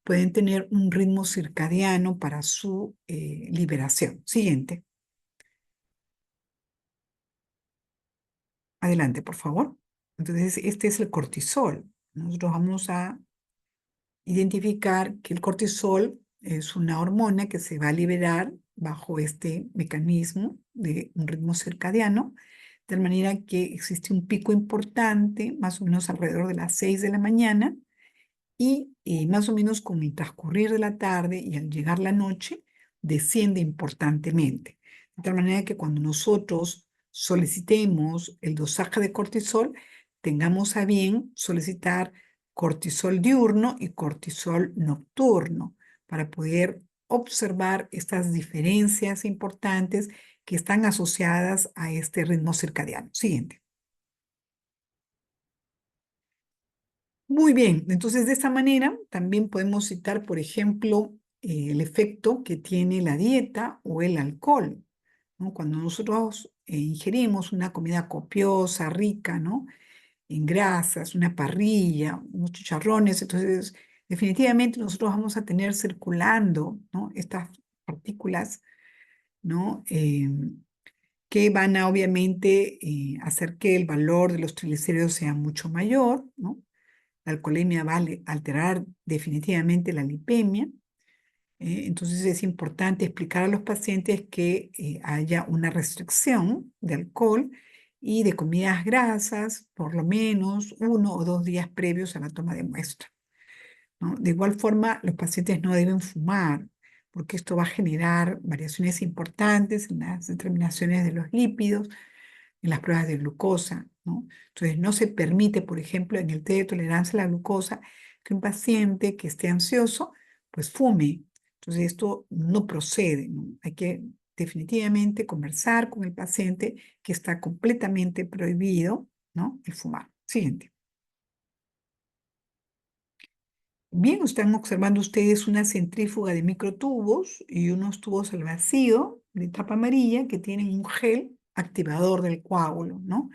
pueden tener un ritmo circadiano para su liberación. Siguiente. Adelante, por favor. Entonces, este es el cortisol. Nosotros vamos a identificar que el cortisol es una hormona que se va a liberar bajo este mecanismo de un ritmo circadiano, de manera que existe un pico importante, más o menos alrededor de las 6 de la mañana, y más o menos con el transcurrir de la tarde y al llegar la noche, desciende importantemente. De tal manera que cuando nosotros solicitemos el dosaje de cortisol, tengamos a bien solicitar cortisol diurno y cortisol nocturno para poder observar estas diferencias importantes que están asociadas a este ritmo circadiano. Siguiente. Muy bien, entonces de esta manera también podemos citar, por ejemplo, el efecto que tiene la dieta o el alcohol, ¿no? Cuando nosotros ingerimos una comida copiosa, rica, ¿no? En grasas, una parrilla, unos chicharrones, entonces definitivamente nosotros vamos a tener circulando, ¿no? Estas partículas, ¿no? Que van a obviamente hacer que el valor de los triglicéridos sea mucho mayor, ¿no? La alcoholemia va a alterar definitivamente la lipemia. Entonces es importante explicar a los pacientes que haya una restricción de alcohol y de comidas grasas, por lo menos 1 o 2 días previos a la toma de muestra, ¿no? De igual forma, los pacientes no deben fumar, porque esto va a generar variaciones importantes en las determinaciones de los lípidos, en las pruebas de glucosa, ¿no? Entonces, no se permite, por ejemplo, en el test de tolerancia a la glucosa, que un paciente que esté ansioso, pues fume. Entonces, esto no procede, ¿no? Hay que definitivamente conversar con el paciente que está completamente prohibido, ¿no? El fumar. Siguiente. Bien, están observando ustedes una centrífuga de microtubos y unos tubos al vacío de tapa amarilla que tienen un gel activador del coágulo, ¿no?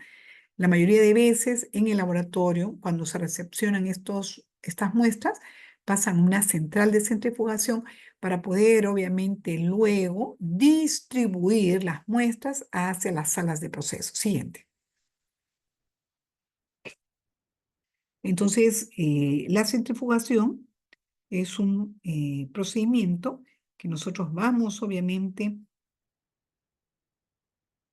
La mayoría de veces en el laboratorio, cuando se recepcionan estas muestras, pasan a una central de centrifugación para poder, obviamente, luego distribuir las muestras hacia las salas de proceso. Siguiente. Entonces, la centrifugación es un procedimiento que nosotros vamos, obviamente,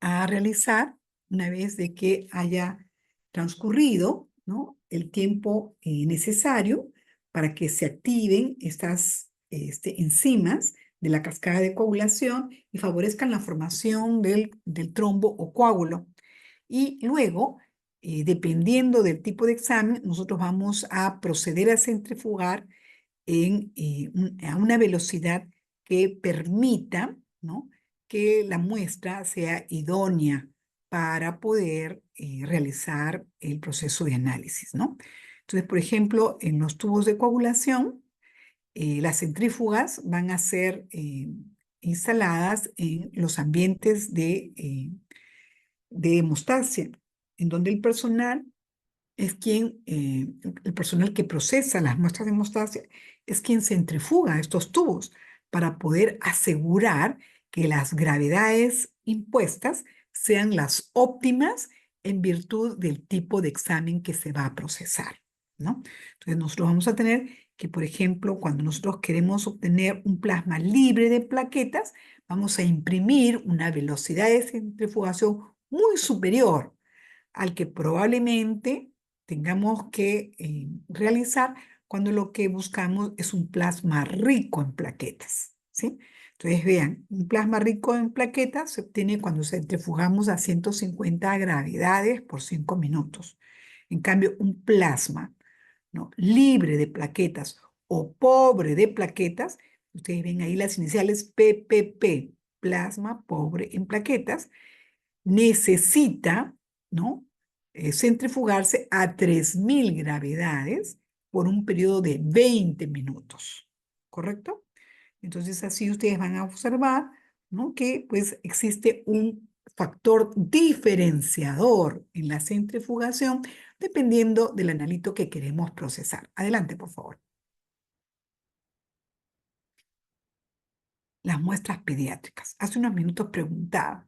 a realizar una vez de que haya transcurrido, ¿no? El tiempo necesario para que se activen estas enzimas de la cascada de coagulación y favorezcan la formación del trombo o coágulo. Y luego, dependiendo del tipo de examen, nosotros vamos a proceder a centrifugar a una velocidad que permita, ¿no? Que la muestra sea idónea para poder realizar el proceso de análisis, ¿no? Entonces, por ejemplo, en los tubos de coagulación, las centrífugas van a ser instaladas en los ambientes de hemostasia, en donde el personal que procesa las muestras de hemostasia es quien centrifuga estos tubos para poder asegurar que las gravedades impuestas sean las óptimas en virtud del tipo de examen que se va a procesar, ¿no? Entonces nosotros vamos a tener que, por ejemplo, cuando nosotros queremos obtener un plasma libre de plaquetas, vamos a imprimir una velocidad de centrifugación muy superior al que probablemente tengamos que realizar cuando lo que buscamos es un plasma rico en plaquetas, ¿sí? Entonces, vean, un plasma rico en plaquetas se obtiene cuando centrifugamos a 150 gravedades por 5 minutos. En cambio, un plasma, ¿no? Libre de plaquetas o pobre de plaquetas, ustedes ven ahí las iniciales PPP, plasma pobre en plaquetas, necesita, ¿no? Centrifugarse a 3000 gravedades por un periodo de 20 minutos, ¿correcto? Entonces así ustedes van a observar, ¿no? Que pues existe un factor diferenciador en la centrifugación dependiendo del analito que queremos procesar. Adelante, por favor. Las muestras pediátricas. Hace unos minutos preguntaba.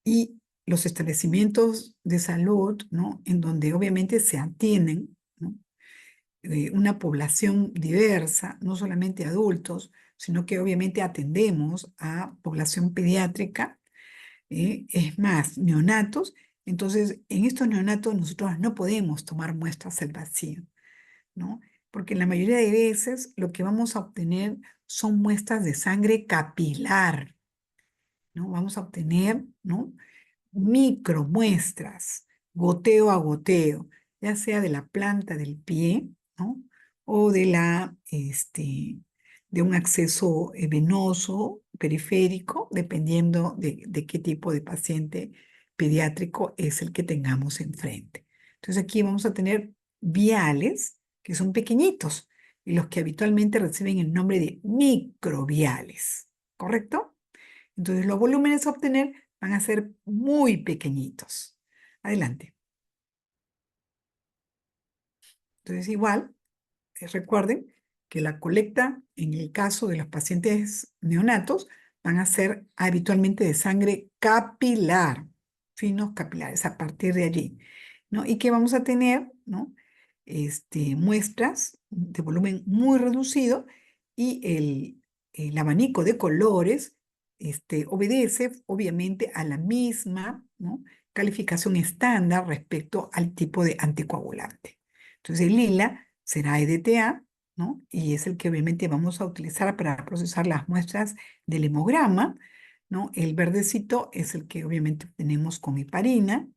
Y los establecimientos de salud, ¿no? En donde obviamente se atienden, ¿no? Una población diversa, no solamente adultos, sino que obviamente atendemos a población pediátrica, es más, neonatos. Entonces, en estos neonatos nosotros no podemos tomar muestras al vacío, ¿no? Porque en la mayoría de veces lo que vamos a obtener son muestras de sangre capilar, ¿no? Vamos a obtener, ¿no? Micromuestras, goteo a goteo, ya sea de la planta del pie, ¿no? O de un acceso venoso periférico, dependiendo de qué tipo de paciente pediátrico es el que tengamos enfrente. Entonces aquí vamos a tener viales que son pequeñitos y los que habitualmente reciben el nombre de microviales, ¿correcto? Entonces los volúmenes a obtener van a ser muy pequeñitos. Adelante. Entonces igual, recuerden que la colecta en el caso de los pacientes neonatos van a ser habitualmente de sangre capilar, finos capilares, a partir de allí, ¿no? Y que vamos a tener, ¿no? Muestras de volumen muy reducido y el abanico de colores obedece obviamente a la misma, ¿no? Calificación estándar respecto al tipo de anticoagulante. Entonces el lila será EDTA, ¿no? Y es el que obviamente vamos a utilizar para procesar las muestras del hemograma, ¿no? El verdecito es el que obviamente obtenemos con heparina,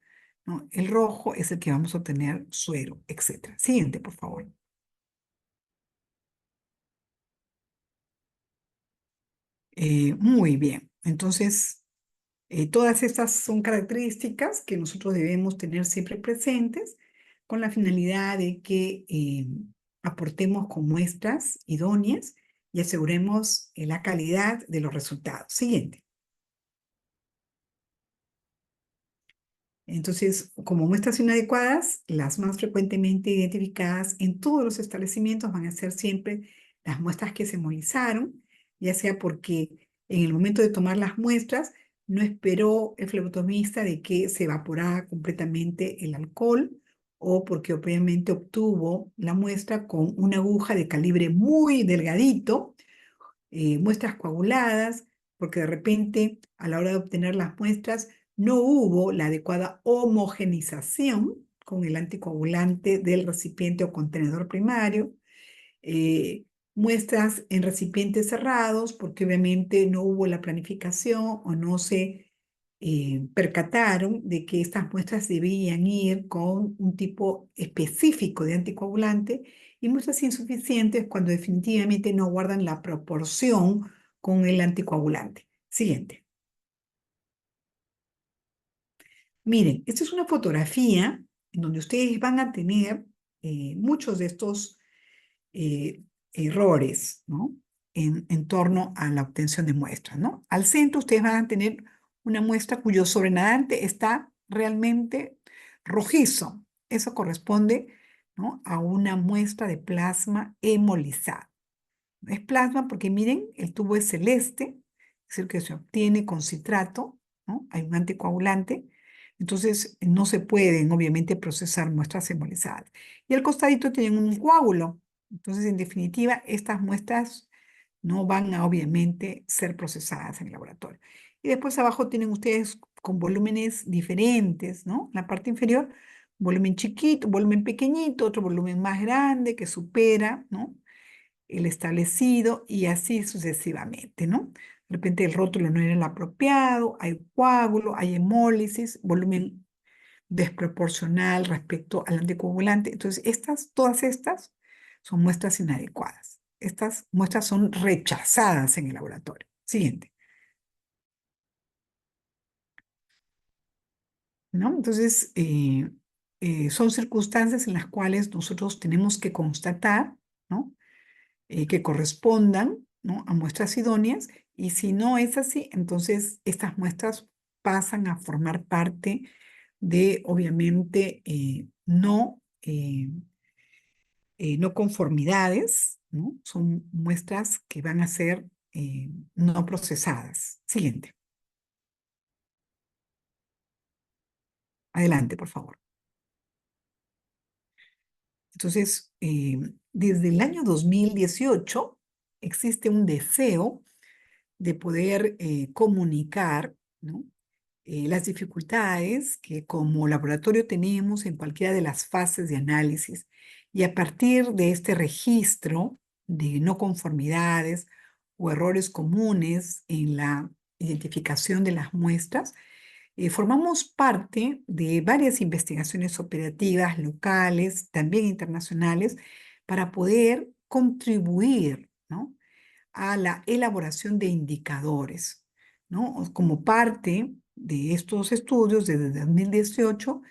¿no? El rojo es el que vamos a obtener suero, etc. Siguiente, por favor. Muy bien. Entonces, todas estas son características que nosotros debemos tener siempre presentes con la finalidad de que aportemos con muestras idóneas y aseguremos la calidad de los resultados. Siguiente. Entonces, como muestras inadecuadas, las más frecuentemente identificadas en todos los establecimientos van a ser siempre las muestras que se hemolizaron, ya sea porque en el momento de tomar las muestras no esperó el flebotomista de que se evaporara completamente el alcohol o porque obviamente obtuvo la muestra con una aguja de calibre muy delgadito, muestras coaguladas, porque de repente a la hora de obtener las muestras no hubo la adecuada homogenización con el anticoagulante del recipiente o contenedor primario, eh, muestras en recipientes cerrados, porque obviamente no hubo la planificación o no se percataron de que estas muestras debían ir con un tipo específico de anticoagulante y muestras insuficientes cuando definitivamente no guardan la proporción con el anticoagulante. Siguiente. Miren, esta es una fotografía en donde ustedes van a tener muchos de estos eh, errores, ¿no? En torno a la obtención de muestras, ¿no? Al centro ustedes van a tener una muestra cuyo sobrenadante está realmente rojizo. Eso corresponde, ¿no? A una muestra de plasma hemolizado. Es plasma porque miren, el tubo es celeste, es el que se obtiene con citrato, ¿no? Hay un anticoagulante, entonces no se pueden obviamente procesar muestras hemolizadas. Y al costadito tienen un coágulo, entonces en definitiva estas muestras no van a obviamente ser procesadas en el laboratorio. Y después abajo tienen ustedes con volúmenes diferentes, ¿no? En la parte inferior, volumen chiquito, volumen pequeñito, otro volumen más grande que supera, ¿no? El establecido y así sucesivamente, ¿no? De repente el rótulo no era el apropiado, hay coágulo, hay hemólisis, volumen desproporcional respecto al anticoagulante. Entonces, todas estas son muestras inadecuadas. Estas muestras son rechazadas en el laboratorio. Siguiente, ¿no? Entonces, son circunstancias en las cuales nosotros tenemos que constatar, ¿no? Que correspondan, ¿no? A muestras idóneas, y si no es así, entonces estas muestras pasan a formar parte de, obviamente, no conformidades, ¿no? Son muestras que van a ser no procesadas. Siguiente. Adelante, por favor. Entonces, desde el año 2018 existe un deseo de poder comunicar, ¿no? Las dificultades que como laboratorio tenemos en cualquiera de las fases de análisis y a partir de este registro de no conformidades o errores comunes en la identificación de las muestras, formamos parte de varias investigaciones operativas locales, también internacionales, para poder contribuir, ¿no? A la elaboración de indicadores, ¿no? Como parte de estos estudios desde 2018,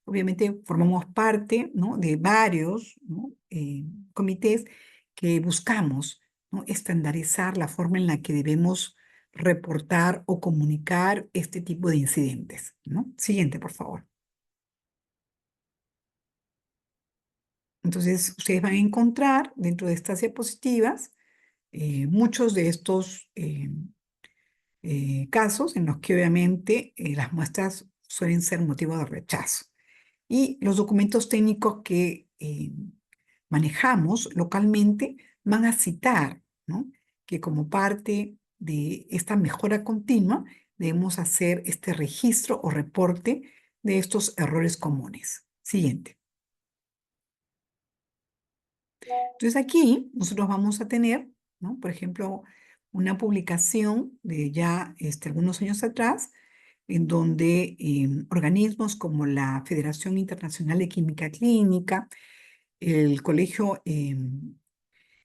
obviamente formamos parte, ¿no?, de varios, ¿no?, comités que buscamos, ¿no?, estandarizar la forma en la que debemos reportar o comunicar este tipo de incidentes, ¿no? Siguiente, por favor. Entonces, ustedes van a encontrar dentro de estas diapositivas muchos de estos casos en los que obviamente las muestras suelen ser motivo de rechazo. Y los documentos técnicos que manejamos localmente van a citar, ¿no?, que como parte de esta mejora continua debemos hacer este registro o reporte de estos errores comunes. Siguiente. Entonces aquí nosotros vamos a tener, ¿no?, por ejemplo, una publicación de ya algunos años atrás, en donde organismos como la Federación Internacional de Química Clínica, el colegio, el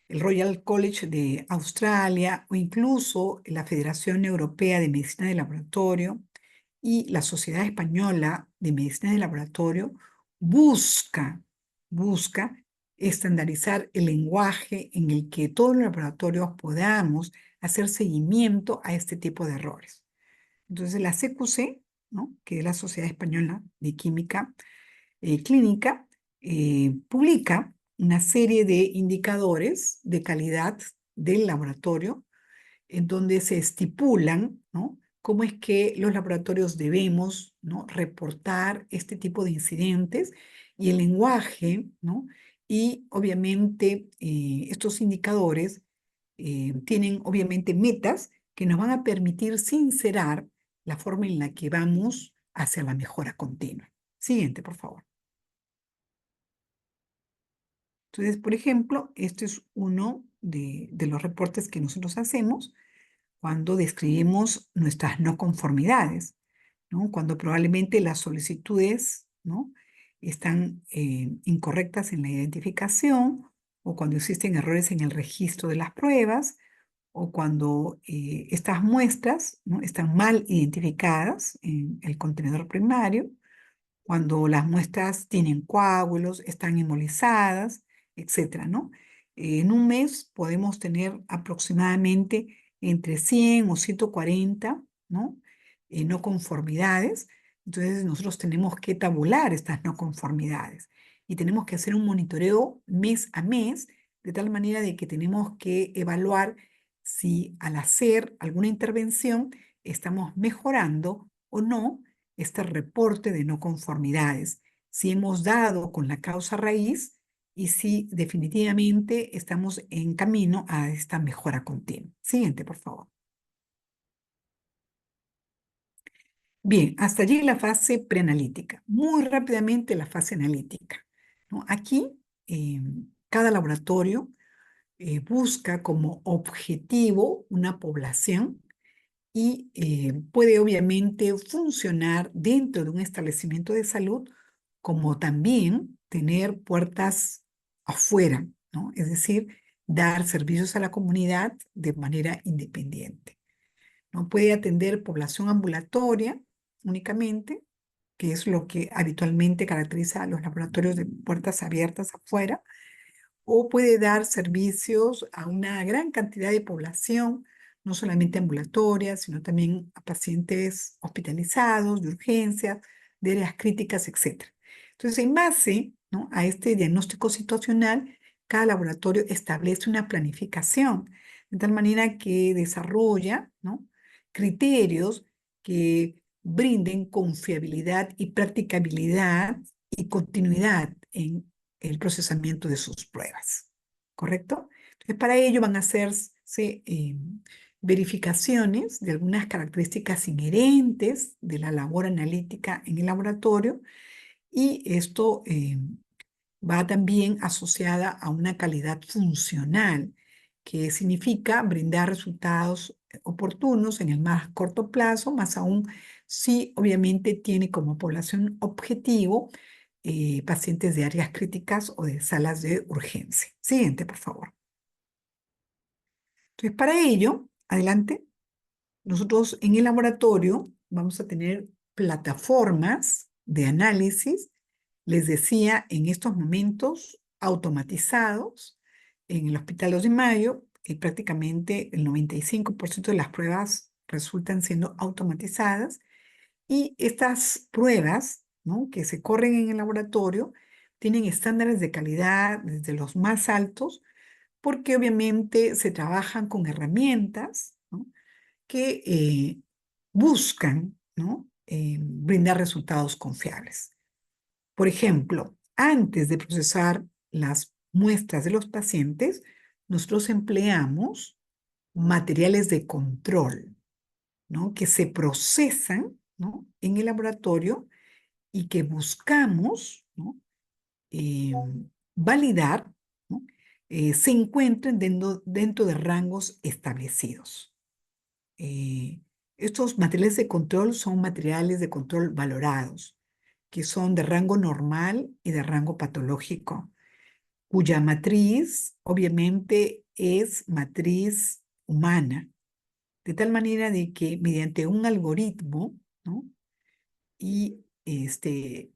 Royal College de Australia o incluso la Federación Europea de Medicina de Laboratorio y la Sociedad Española de Medicina de Laboratorio busca estandarizar el lenguaje en el que todos los laboratorios podamos hacer seguimiento a este tipo de errores. Entonces, la CQC, ¿no?, que es la Sociedad Española de Química Clínica, publica una serie de indicadores de calidad del laboratorio en donde se estipulan, ¿no?, cómo es que los laboratorios debemos, ¿no?, reportar este tipo de incidentes y el lenguaje, ¿no? Y obviamente estos indicadores tienen obviamente metas que nos van a permitir sincerar la forma en la que vamos hacia la mejora continua. Siguiente, por favor. Entonces, por ejemplo, este es uno de los reportes que nosotros hacemos cuando describimos nuestras no conformidades, ¿no?, cuando probablemente las solicitudes, ¿no?, están incorrectas en la identificación, o cuando existen errores en el registro de las pruebas, o cuando estas muestras, ¿no?, están mal identificadas en el contenedor primario, cuando las muestras tienen coágulos, están hemolizadas, etcétera, ¿no? En un mes podemos tener aproximadamente entre 100 o 140, ¿no?, no conformidades. Entonces nosotros tenemos que tabular estas no conformidades y tenemos que hacer un monitoreo mes a mes, de tal manera de que tenemos que evaluar si al hacer alguna intervención estamos mejorando o no este reporte de no conformidades, si hemos dado con la causa raíz y si definitivamente estamos en camino a esta mejora continua. Siguiente, por favor. Bien, hasta allí la fase preanalítica. Muy rápidamente la fase analítica, ¿no? Aquí cada laboratorio busca como objetivo una población y puede obviamente funcionar dentro de un establecimiento de salud, como también tener puertas afuera, ¿no? Es decir, dar servicios a la comunidad de manera independiente. No puede atender población ambulatoria únicamente, que es lo que habitualmente caracteriza a los laboratorios de puertas abiertas afuera, o puede dar servicios a una gran cantidad de población, no solamente ambulatoria, sino también a pacientes hospitalizados, de urgencias, de áreas críticas, etc. Entonces, en base, ¿no?, a este diagnóstico situacional, cada laboratorio establece una planificación, de tal manera que desarrolla, ¿no?, criterios que brinden confiabilidad y practicabilidad y continuidad en el procesamiento de sus pruebas, ¿correcto? Entonces, para ello van a hacerse verificaciones de algunas características inherentes de la labor analítica en el laboratorio, y esto va también asociada a una calidad funcional, que significa brindar resultados oportunos en el más corto plazo, más aún si obviamente tiene como población objetivo pacientes de áreas críticas o de salas de urgencia. Siguiente, por favor. Entonces, para ello, adelante, nosotros en el laboratorio vamos a tener plataformas de análisis les decía, en estos momentos automatizados, en el Hospital 2 de Mayo, prácticamente el 95% de las pruebas resultan siendo automatizadas y estas pruebas, ¿no?, que se corren en el laboratorio tienen estándares de calidad desde los más altos porque obviamente se trabajan con herramientas, ¿no?, que buscan, ¿no?, brindar resultados confiables. Por ejemplo, antes de procesar las muestras de los pacientes, nosotros empleamos materiales de control, ¿no?, que se procesan, ¿no?, en el laboratorio y que buscamos, ¿no?, eh, validar, ¿no?, se encuentren dentro de rangos establecidos. Eh, Estos materiales de control son materiales de control valorados, que son de rango normal y de rango patológico, cuya matriz obviamente es matriz humana, de tal manera de que mediante un algoritmo, ¿no?, y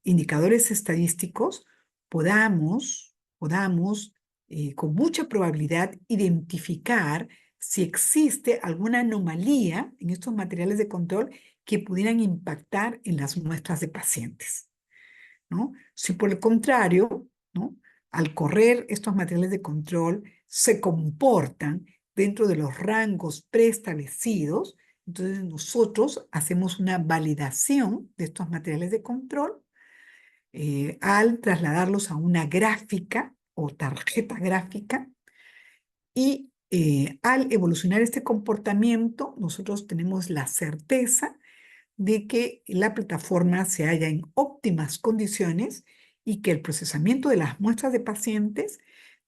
indicadores estadísticos podamos con mucha probabilidad identificar si existe alguna anomalía en estos materiales de control que pudieran impactar en las muestras de pacientes, ¿no? Si por el contrario, ¿no?, al correr estos materiales de control se comportan dentro de los rangos preestablecidos, entonces nosotros hacemos una validación de estos materiales de control al trasladarlos a una gráfica o tarjeta gráfica y al evolucionar este comportamiento, nosotros tenemos la certeza de que la plataforma se halla en óptimas condiciones y que el procesamiento de las muestras de pacientes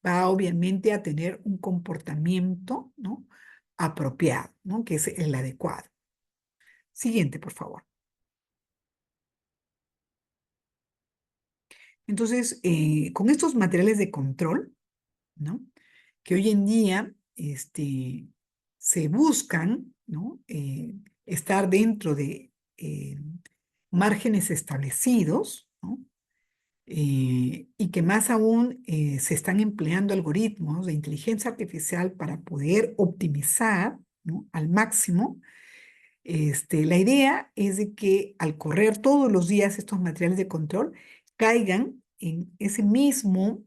va obviamente a tener un comportamiento, ¿no?, apropiado, ¿no?, que es el adecuado. Siguiente, por favor. Entonces, con estos materiales de control, ¿no?, que hoy en día se buscan, ¿no?, estar dentro de márgenes establecidos, ¿no?, y que más aún se están empleando algoritmos de inteligencia artificial para poder optimizar, ¿no?, al máximo. La idea es de que al correr todos los días estos materiales de control caigan en ese mismo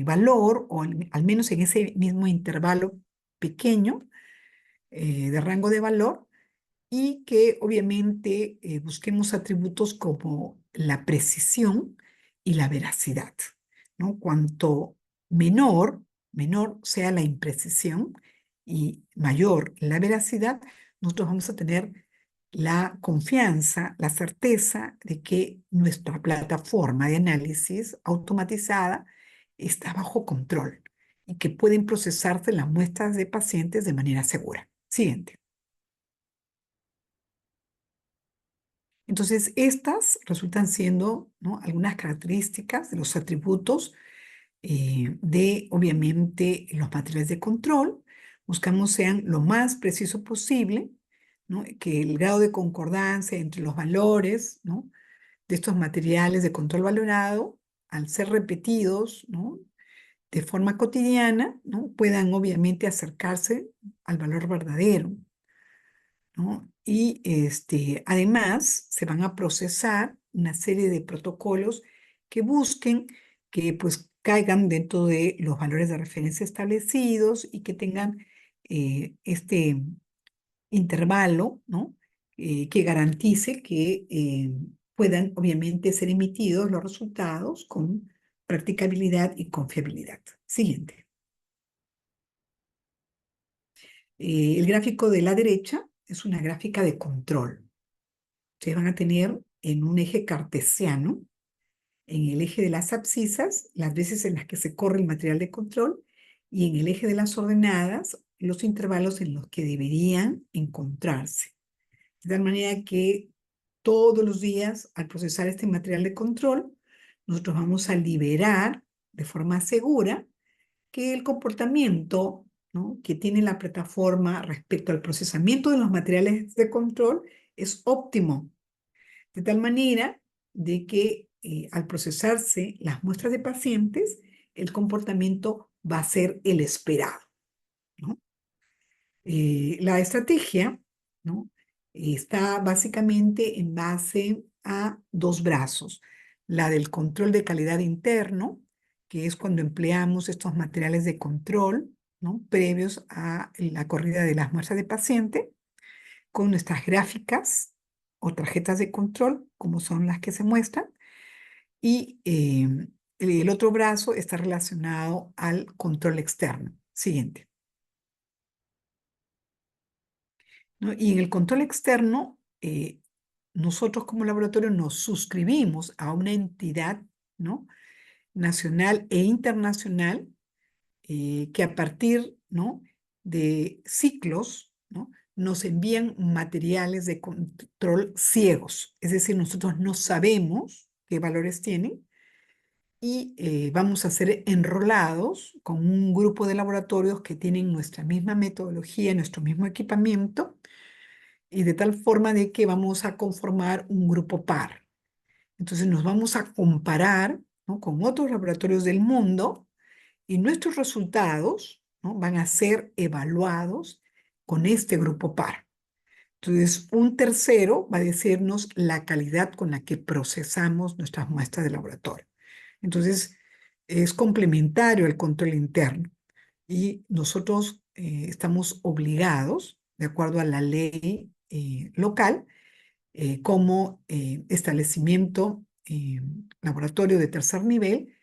valor o al menos en ese mismo intervalo pequeño de rango de valor y que obviamente busquemos atributos como la precisión y la veracidad, ¿no? Cuanto menor sea la imprecisión y mayor la veracidad, nosotros vamos a tener la confianza, la certeza de que nuestra plataforma de análisis automatizada está bajo control y que pueden procesarse las muestras de pacientes de manera segura. Siguiente. Entonces, estas resultan siendo, ¿no?, algunas características de los atributos de, obviamente, los materiales de control. Buscamos sean lo más preciso posible, ¿no?, que el grado de concordancia entre los valores, ¿no?, de estos materiales de control valorado, al ser repetidos, ¿no?, de forma cotidiana, ¿no?, puedan obviamente acercarse al valor verdadero, ¿no? Y además se van a procesar una serie de protocolos que busquen que pues caigan dentro de los valores de referencia establecidos y que tengan este intervalo, ¿no?, que garantice que puedan obviamente ser emitidos los resultados con practicabilidad y confiabilidad. Siguiente. El gráfico de la derecha es una gráfica de control. Ustedes van a tener en un eje cartesiano, en el eje de las abscisas, las veces en las que se corre el material de control, y en el eje de las ordenadas, los intervalos en los que deberían encontrarse. De tal manera que todos los días, al procesar este material de control, nosotros vamos a liberar de forma segura que el comportamiento, ¿no?, que tiene la plataforma respecto al procesamiento de los materiales de control es óptimo, de tal manera de que al procesarse las muestras de pacientes, el comportamiento va a ser el esperado, ¿no? La estrategia, ¿no? Está básicamente en base a dos brazos. La del control de calidad interno, que es cuando empleamos estos materiales de control, ¿no? Previos a la corrida de las muestras de paciente, con nuestras gráficas o tarjetas de control, como son las que se muestran, y el otro brazo está relacionado al control externo. Siguiente. ¿No? Y en el control externo, nosotros como laboratorio nos suscribimos a una entidad, ¿no? Nacional e internacional, que a partir, ¿no? de ciclos, ¿no? nos envían materiales de control ciegos. Es decir, nosotros no sabemos qué valores tienen y vamos a ser enrolados con un grupo de laboratorios que tienen nuestra misma metodología, nuestro mismo equipamiento, y de tal forma de que vamos a conformar un grupo par. Entonces nos vamos a comparar, ¿no? con otros laboratorios del mundo y nuestros resultados, ¿no? van a ser evaluados con este grupo par. Entonces, un tercero va a decirnos la calidad con la que procesamos nuestras muestras de laboratorio. Entonces, es complementario al control interno y nosotros estamos obligados, de acuerdo a la ley local, como establecimiento laboratorio de tercer nivel,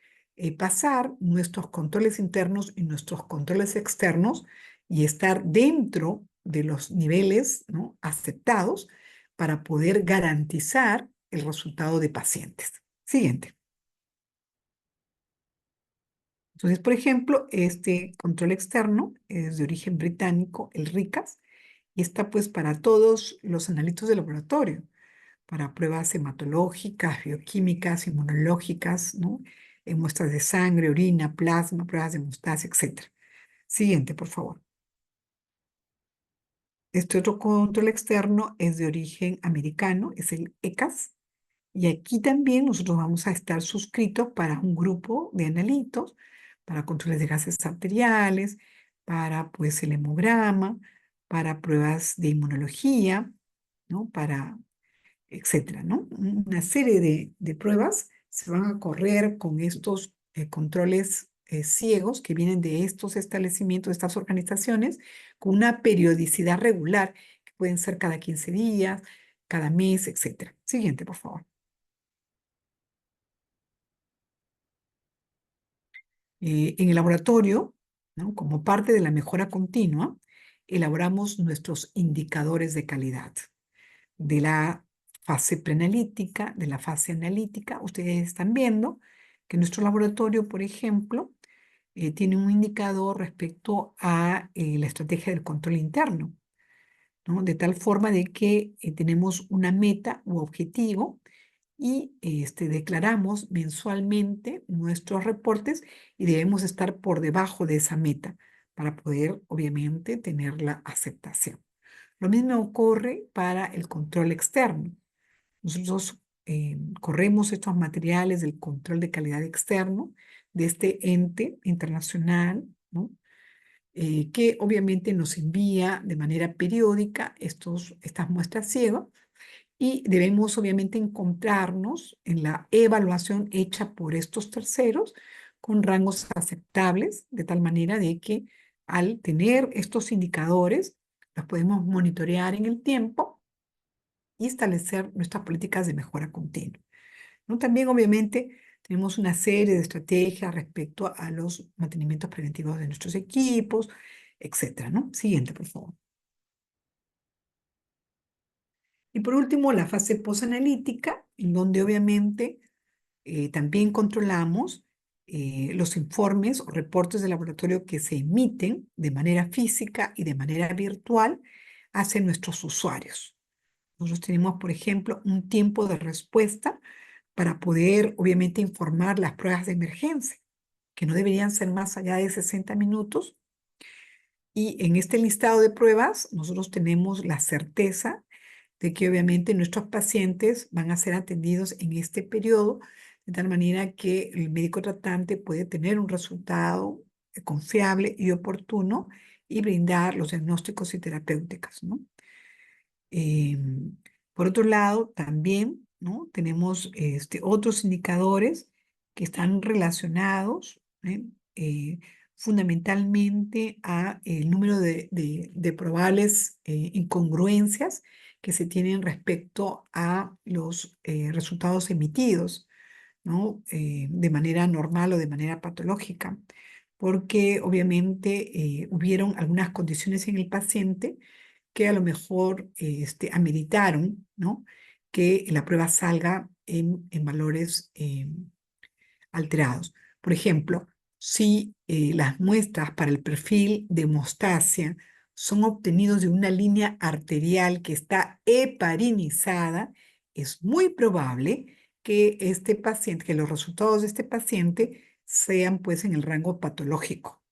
pasar nuestros controles internos y nuestros controles externos y estar dentro de los niveles, ¿no? aceptados para poder garantizar el resultado de pacientes. Siguiente. Entonces, por ejemplo, este control externo es de origen británico, el RICAS, y está pues para todos los analitos de laboratorio, para pruebas hematológicas, bioquímicas, inmunológicas, ¿no? En muestras de sangre, orina, plasma, pruebas de hemostasia, etc. Siguiente, por favor. Este otro control externo es de origen americano, es el ECAS, y aquí también nosotros vamos a estar suscritos para un grupo de analitos, para controles de gases arteriales, para pues el hemograma, para pruebas de inmunología, ¿no? Para etcétera, ¿no? Una serie de pruebas se van a correr con estos controles ciegos que vienen de estos establecimientos, de estas organizaciones, con una periodicidad regular, que pueden ser cada 15 días, cada mes, etcétera. Siguiente, por favor. En el laboratorio, ¿no? Como parte de la mejora continua, elaboramos nuestros indicadores de calidad de la fase preanalítica, de la fase analítica. Ustedes están viendo que nuestro laboratorio, por ejemplo, tiene un indicador respecto a la estrategia del control interno, ¿no? De tal forma de que tenemos una meta u objetivo y declaramos mensualmente nuestros reportes y debemos estar por debajo de esa meta para poder, obviamente, tener la aceptación. Lo mismo ocurre para el control externo. Nosotros corremos estos materiales del control de calidad externo de este ente internacional, ¿no? Que obviamente nos envía de manera periódica estas muestras ciegas y debemos obviamente encontrarnos en la evaluación hecha por estos terceros con rangos aceptables, de tal manera de que al tener estos indicadores, los podemos monitorear en el tiempo y establecer nuestras políticas de mejora continua, ¿no? También, obviamente, tenemos una serie de estrategias respecto a los mantenimientos preventivos de nuestros equipos, etcétera, ¿no? Siguiente, por favor. Y por último, la fase posanalítica, en donde obviamente también controlamos los informes o reportes de laboratorio que se emiten de manera física y de manera virtual hacia nuestros usuarios. Nosotros tenemos, por ejemplo, un tiempo de respuesta para poder, obviamente, informar las pruebas de emergencia, que no deberían ser más allá de 60 minutos. Y en este listado de pruebas, nosotros tenemos la certeza de que obviamente nuestros pacientes van a ser atendidos en este periodo de tal manera que el médico tratante puede tener un resultado confiable y oportuno y brindar los diagnósticos y terapéuticas, ¿no? Por otro lado, también, ¿no? Tenemos otros indicadores que están relacionados, eh, fundamentalmente a el número de probables incongruencias que se tienen respecto a los resultados emitidos, ¿no? De manera normal o de manera patológica, porque obviamente hubieron algunas condiciones en el paciente que a lo mejor ameritaron, ¿no? Que la prueba salga en valores alterados. Por ejemplo, si las muestras para el perfil de hemostasia son obtenidos de una línea arterial que está heparinizada, es muy probable que este paciente, que los resultados de este paciente sean pues en el rango patológico,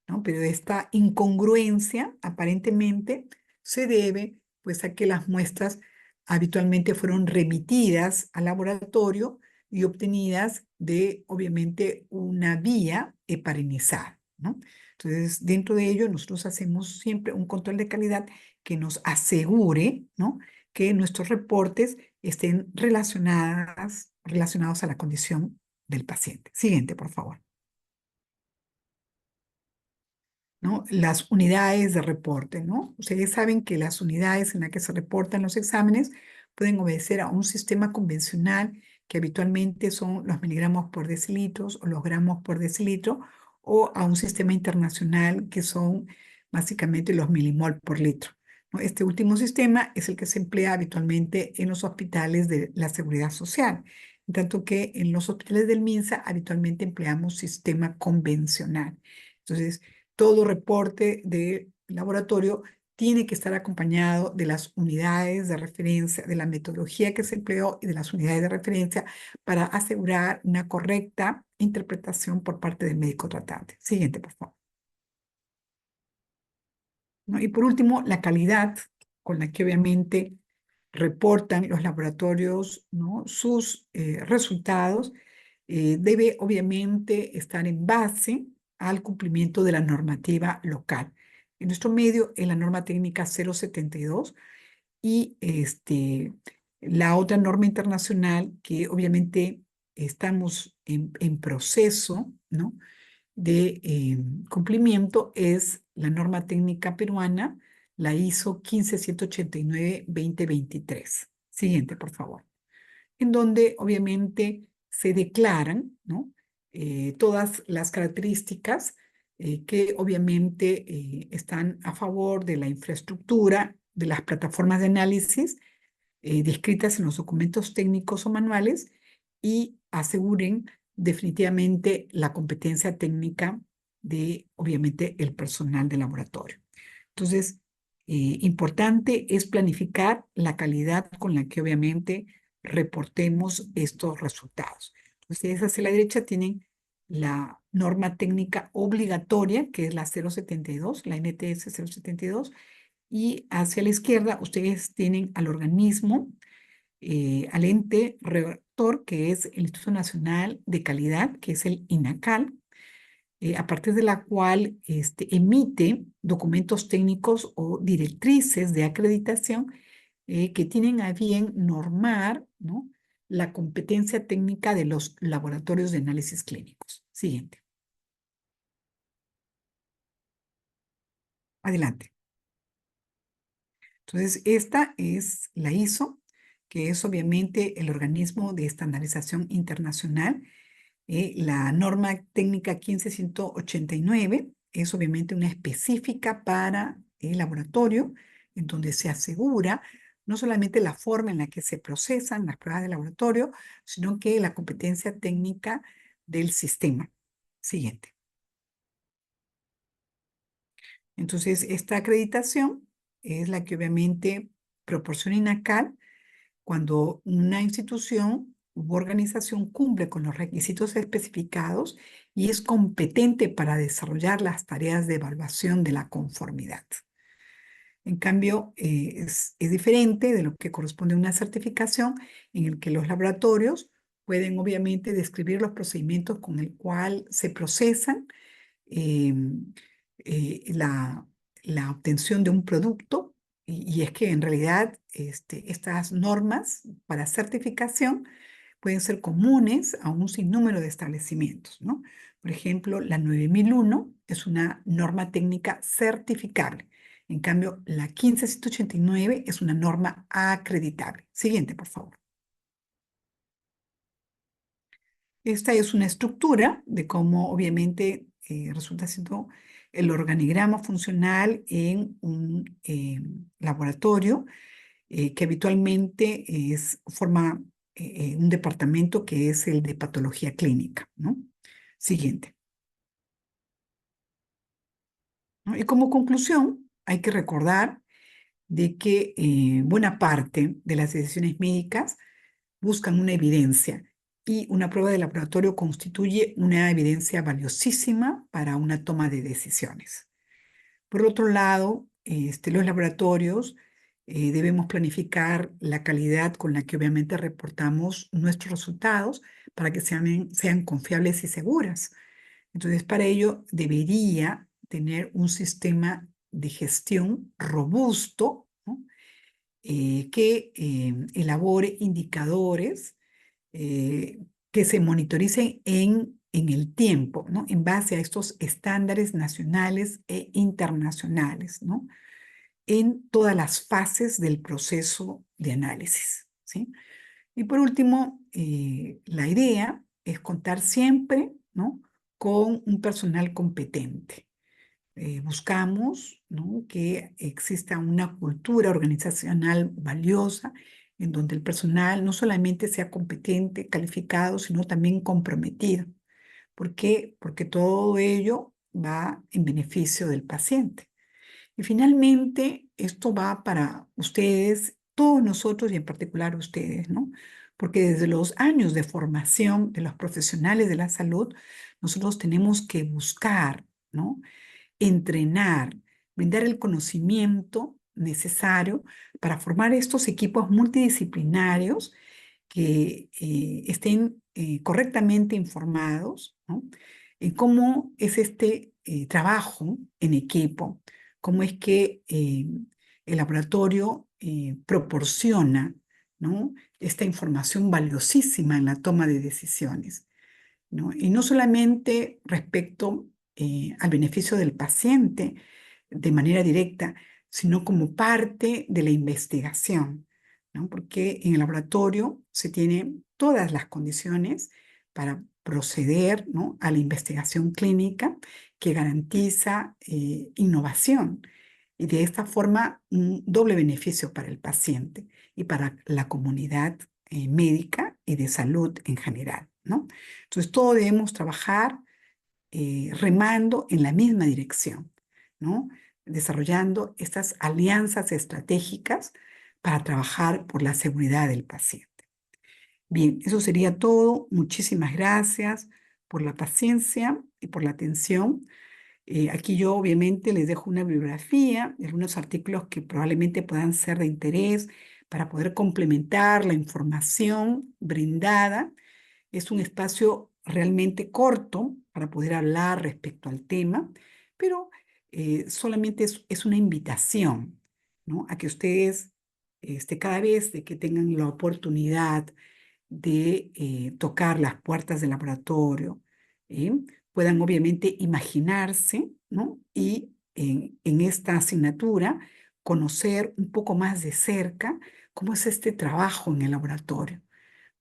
¿no? Pero esta incongruencia aparentemente se debe pues a que las muestras habitualmente fueron remitidas al laboratorio y obtenidas de, obviamente, una vía heparinizada, ¿no? Entonces, dentro de ello, nosotros hacemos siempre un control de calidad que nos asegure, ¿no? Que nuestros reportes estén relacionados a la condición del paciente. Siguiente, por favor. ¿No? Las unidades de reporte, ¿no? Ustedes saben que las unidades en las que se reportan los exámenes pueden obedecer a un sistema convencional que habitualmente son los miligramos por decilitros o los gramos por decilitro, o a un sistema internacional que son básicamente los milimol por litro, ¿no? Este último sistema es el que se emplea habitualmente en los hospitales de la Seguridad Social, en tanto que en los hospitales del MINSA habitualmente empleamos sistema convencional. Entonces, todo reporte de laboratorio tiene que estar acompañado de las unidades de referencia, de la metodología que se empleó y de las unidades de referencia para asegurar una correcta interpretación por parte del médico tratante. Siguiente, por favor. ¿No? Y por último, la calidad con la que obviamente reportan los laboratorios, ¿no? Sus resultados debe obviamente estar en base al cumplimiento de la normativa local. En nuestro medio es la norma técnica 072 y la otra norma internacional que obviamente estamos en proceso, ¿no? de cumplimiento es la norma técnica peruana, la ISO 15189-2023. Siguiente, por favor. En donde obviamente se declaran, ¿no? Todas las características que obviamente están a favor de la infraestructura, de las plataformas de análisis descritas en los documentos técnicos o manuales y aseguren definitivamente la competencia técnica de, obviamente, el personal de laboratorio. Entonces, importante es planificar la calidad con la que obviamente reportemos estos resultados. Ustedes hacia la derecha tienen la norma técnica obligatoria, que es la 072, la NTS 072, y hacia la izquierda ustedes tienen al organismo, al ente rector, que es el Instituto Nacional de Calidad, que es el INACAL, a partir de la cual emite documentos técnicos o directrices de acreditación que tienen a bien normar, ¿no? la competencia técnica de los laboratorios de análisis clínicos. Siguiente. Adelante. Entonces, esta es la ISO, que es obviamente el organismo de estandarización internacional. La norma técnica 15189 es obviamente una específica para el laboratorio, en donde se asegura no solamente la forma en la que se procesan las pruebas de laboratorio, sino que la competencia técnica del sistema. Siguiente. Entonces, esta acreditación es la que obviamente proporciona INACAL cuando una institución u organización cumple con los requisitos especificados y es competente para desarrollar las tareas de evaluación de la conformidad. En cambio, es diferente de lo que corresponde a una certificación en el que los laboratorios Pueden obviamente describir los procedimientos con el cual se procesan eh, la, la obtención de un producto y es que en realidad estas normas para certificación pueden ser comunes a un sinnúmero de establecimientos, ¿no? Por ejemplo, la 9001 es una norma técnica certificable. En cambio, la 15189 es una norma acreditable. Siguiente, por favor. Esta es una estructura de cómo obviamente resulta siendo el organigrama funcional en un laboratorio que habitualmente forma un departamento que es el de patología clínica, ¿no? Siguiente, ¿no? Y como conclusión, hay que recordar de que buena parte de las decisiones médicas buscan una evidencia y una prueba de laboratorio constituye una evidencia valiosísima para una toma de decisiones. Por otro lado, los laboratorios debemos planificar la calidad con la que obviamente reportamos nuestros resultados para que sean confiables y seguras. Entonces, para ello debería tener un sistema de gestión robusto, ¿no? Que elabore indicadores que se monitoricen en el tiempo, ¿no? En base a estos estándares nacionales e internacionales, ¿no? En todas las fases del proceso de análisis, ¿sí? Y por último, la idea es contar siempre, ¿no? Con un personal competente. Buscamos, ¿no? Que exista una cultura organizacional valiosa en donde el personal no solamente sea competente, calificado, sino también comprometido. ¿Por qué? Porque todo ello va en beneficio del paciente. Y finalmente, esto va para ustedes, todos nosotros y en particular ustedes, ¿no? Porque desde los años de formación de los profesionales de la salud, nosotros tenemos que buscar, ¿no? Entrenar, brindar el conocimiento necesario para formar estos equipos multidisciplinarios que estén correctamente informados, ¿no? En cómo es este trabajo en equipo, cómo es que el laboratorio proporciona, ¿no? Esta información valiosísima en la toma de decisiones, ¿no? Y no solamente respecto al beneficio del paciente de manera directa, sino como parte de la investigación, ¿no? Porque en el laboratorio se tienen todas las condiciones para proceder, ¿no? A la investigación clínica que garantiza innovación y de esta forma un doble beneficio para el paciente y para la comunidad médica y de salud en general, ¿no? Entonces, todos debemos trabajar remando en la misma dirección, ¿no? Desarrollando estas alianzas estratégicas para trabajar por la seguridad del paciente. Bien, eso sería todo. Muchísimas gracias por la paciencia y por la atención. Aquí yo obviamente les dejo una bibliografía y algunos artículos que probablemente puedan ser de interés para poder complementar la información brindada. Es un espacio realmente corto para poder hablar respecto al tema, pero solamente es una invitación, ¿no? A que ustedes, cada vez de que tengan la oportunidad de tocar las puertas del laboratorio, ¿eh? Puedan obviamente imaginarse, ¿no? Y en esta asignatura conocer un poco más de cerca cómo es este trabajo en el laboratorio,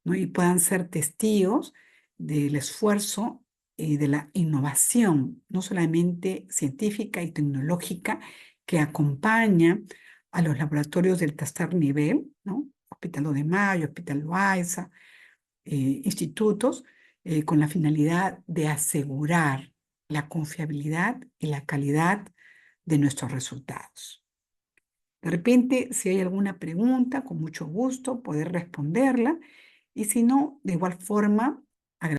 ¿no? Y puedan ser testigos del esfuerzo y de la innovación, no solamente científica y tecnológica, que acompaña a los laboratorios del tercer nivel, ¿no? Hospital de Mayo, Hospital Loaiza, institutos, con la finalidad de asegurar la confiabilidad y la calidad de nuestros resultados. De repente, si hay alguna pregunta, con mucho gusto poder responderla. Y si no, de igual forma,